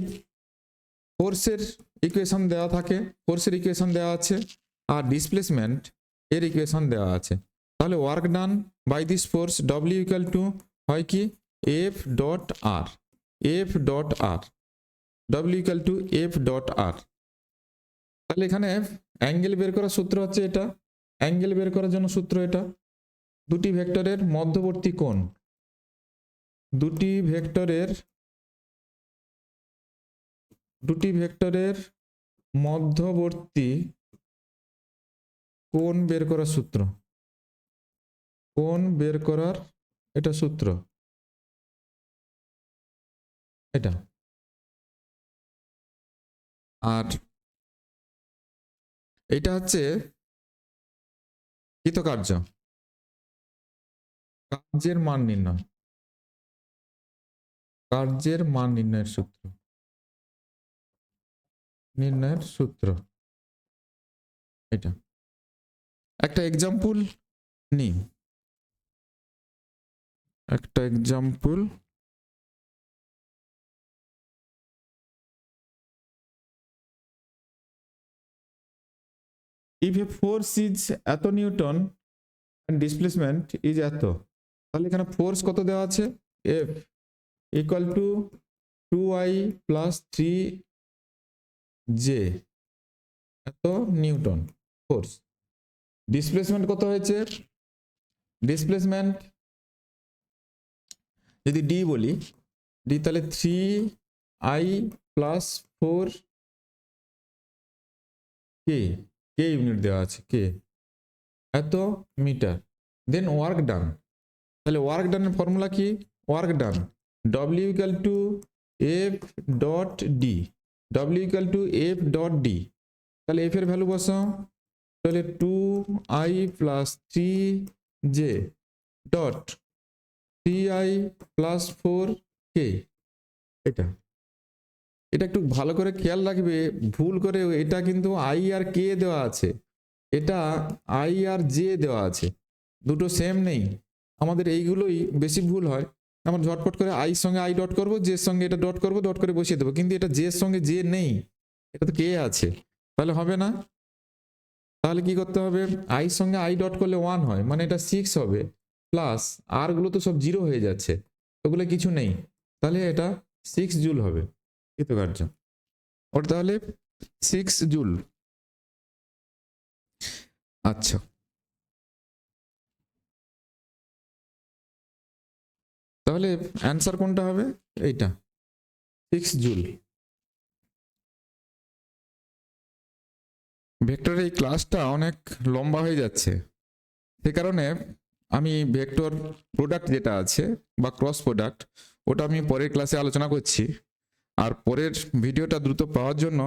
ফোর্সের ইকুয়েশন দেওয়া থাকে, ফোর্সের ইকুয়েশন দেওয়া আছে, আর ডিসপ্লেসমেন্ট এর ইকুয়েশন দেওয়া আছে, তাহলে work done by this force W equal to হয় কি F dot R, F dot R, W equal to F dot R. তাহলে এখানে অ্যাঙ্গেল বের করার সূত্র হচ্ছে এটা, অ্যাঙ্গেল বের করার জন্য সূত্র এটা, দুটি ভেক্টরের মধ্যবর্তী কোণ, দুটি ভেক্টরের মধ্যবর্তী কোণ বের করার সূত্র, কোণ বের করার এটা সূত্র এটা। আর এটা হচ্ছে কৃতকার্য, কার্যের মান নির্ণয়, কার্যের মান নির্ণয়ের সূত্র, নির্ণয়ের সূত্র এটা। একটা এক্সাম্পল নিই, একটা example. if a force is এত নিউটন and displacement is এত, তাহলে এখানে ফোর্স কত দেওয়া আছে F equal to 2i plus 3j এত নিউটন ফোর্স। ডিসপ্লেসমেন্ট কত হয়েছে, ডিসপ্লেসমেন্ট যদি d বলি, d তাহলে 3i plus 4k, k unit দেওয়া আছে, k এত মিটার। দেন ওয়ার্ক ডান, তাহলে ওয়ার্ক ডানের ফর্মুলা কি, work done w equal to F dot D, w equal to F dot D. তাহলে এফ এর ভ্যালু বসাও, তাহলে 2i plus 3j dot 3i plus 4k। এটা এটা একটু ভালো করে খেয়াল রাখবে, ভুল করে এটা কিন্তু i আর k দেওয়া আছে, এটা i আর j দেওয়া আছে, দুটো সেম নেই। আমাদের এইগুলোই বেশি ভুল হয়, আমরা ঝটপট করে i সঙ্গে i ডট করবো, j সঙ্গে এটা ডট করবো, ডট করে বসিয়ে দেবো, কিন্তু এটা j এর সঙ্গে j নেই, এটা তো k আছে, তাহলে হবে না। তাহলে কি করতে হবে, i সঙ্গে i ডট করলে 1 হয়, মানে এটা 6 হবে, প্লাস আর গুলো তো সব 0 হয়ে যাচ্ছে, ওগুলো কিছু নেই, তাহলে এটা 6 জুল হবে কৃতকার্য, ওটা তাহলে 6 জুল। আচ্ছা, তাহলে অ্যান্সার কোনটা হবে, এইটা 6 জুল। ভেক্টরের এই ক্লাসটা অনেক লম্বা হয়ে যাচ্ছে, সে কারণে আমি ভেক্টর প্রোডাক্ট যেটা আছে বা ক্রস প্রোডাক্ট, ওটা আমি পরের ক্লাসে আলোচনা করছি। আর পরের ভিডিওটা দ্রুত পাওয়ার জন্য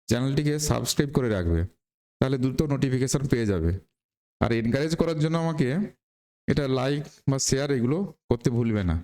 চ্যানেলটিকে সাবস্ক্রাইব করে রাখবে, তাহলে দ্রুত নোটিফিকেশন পেয়ে যাবে। আর এনকারেজ করার জন্য আমাকে এটা লাইক বা শেয়ার এগুলো করতে ভুলবে না।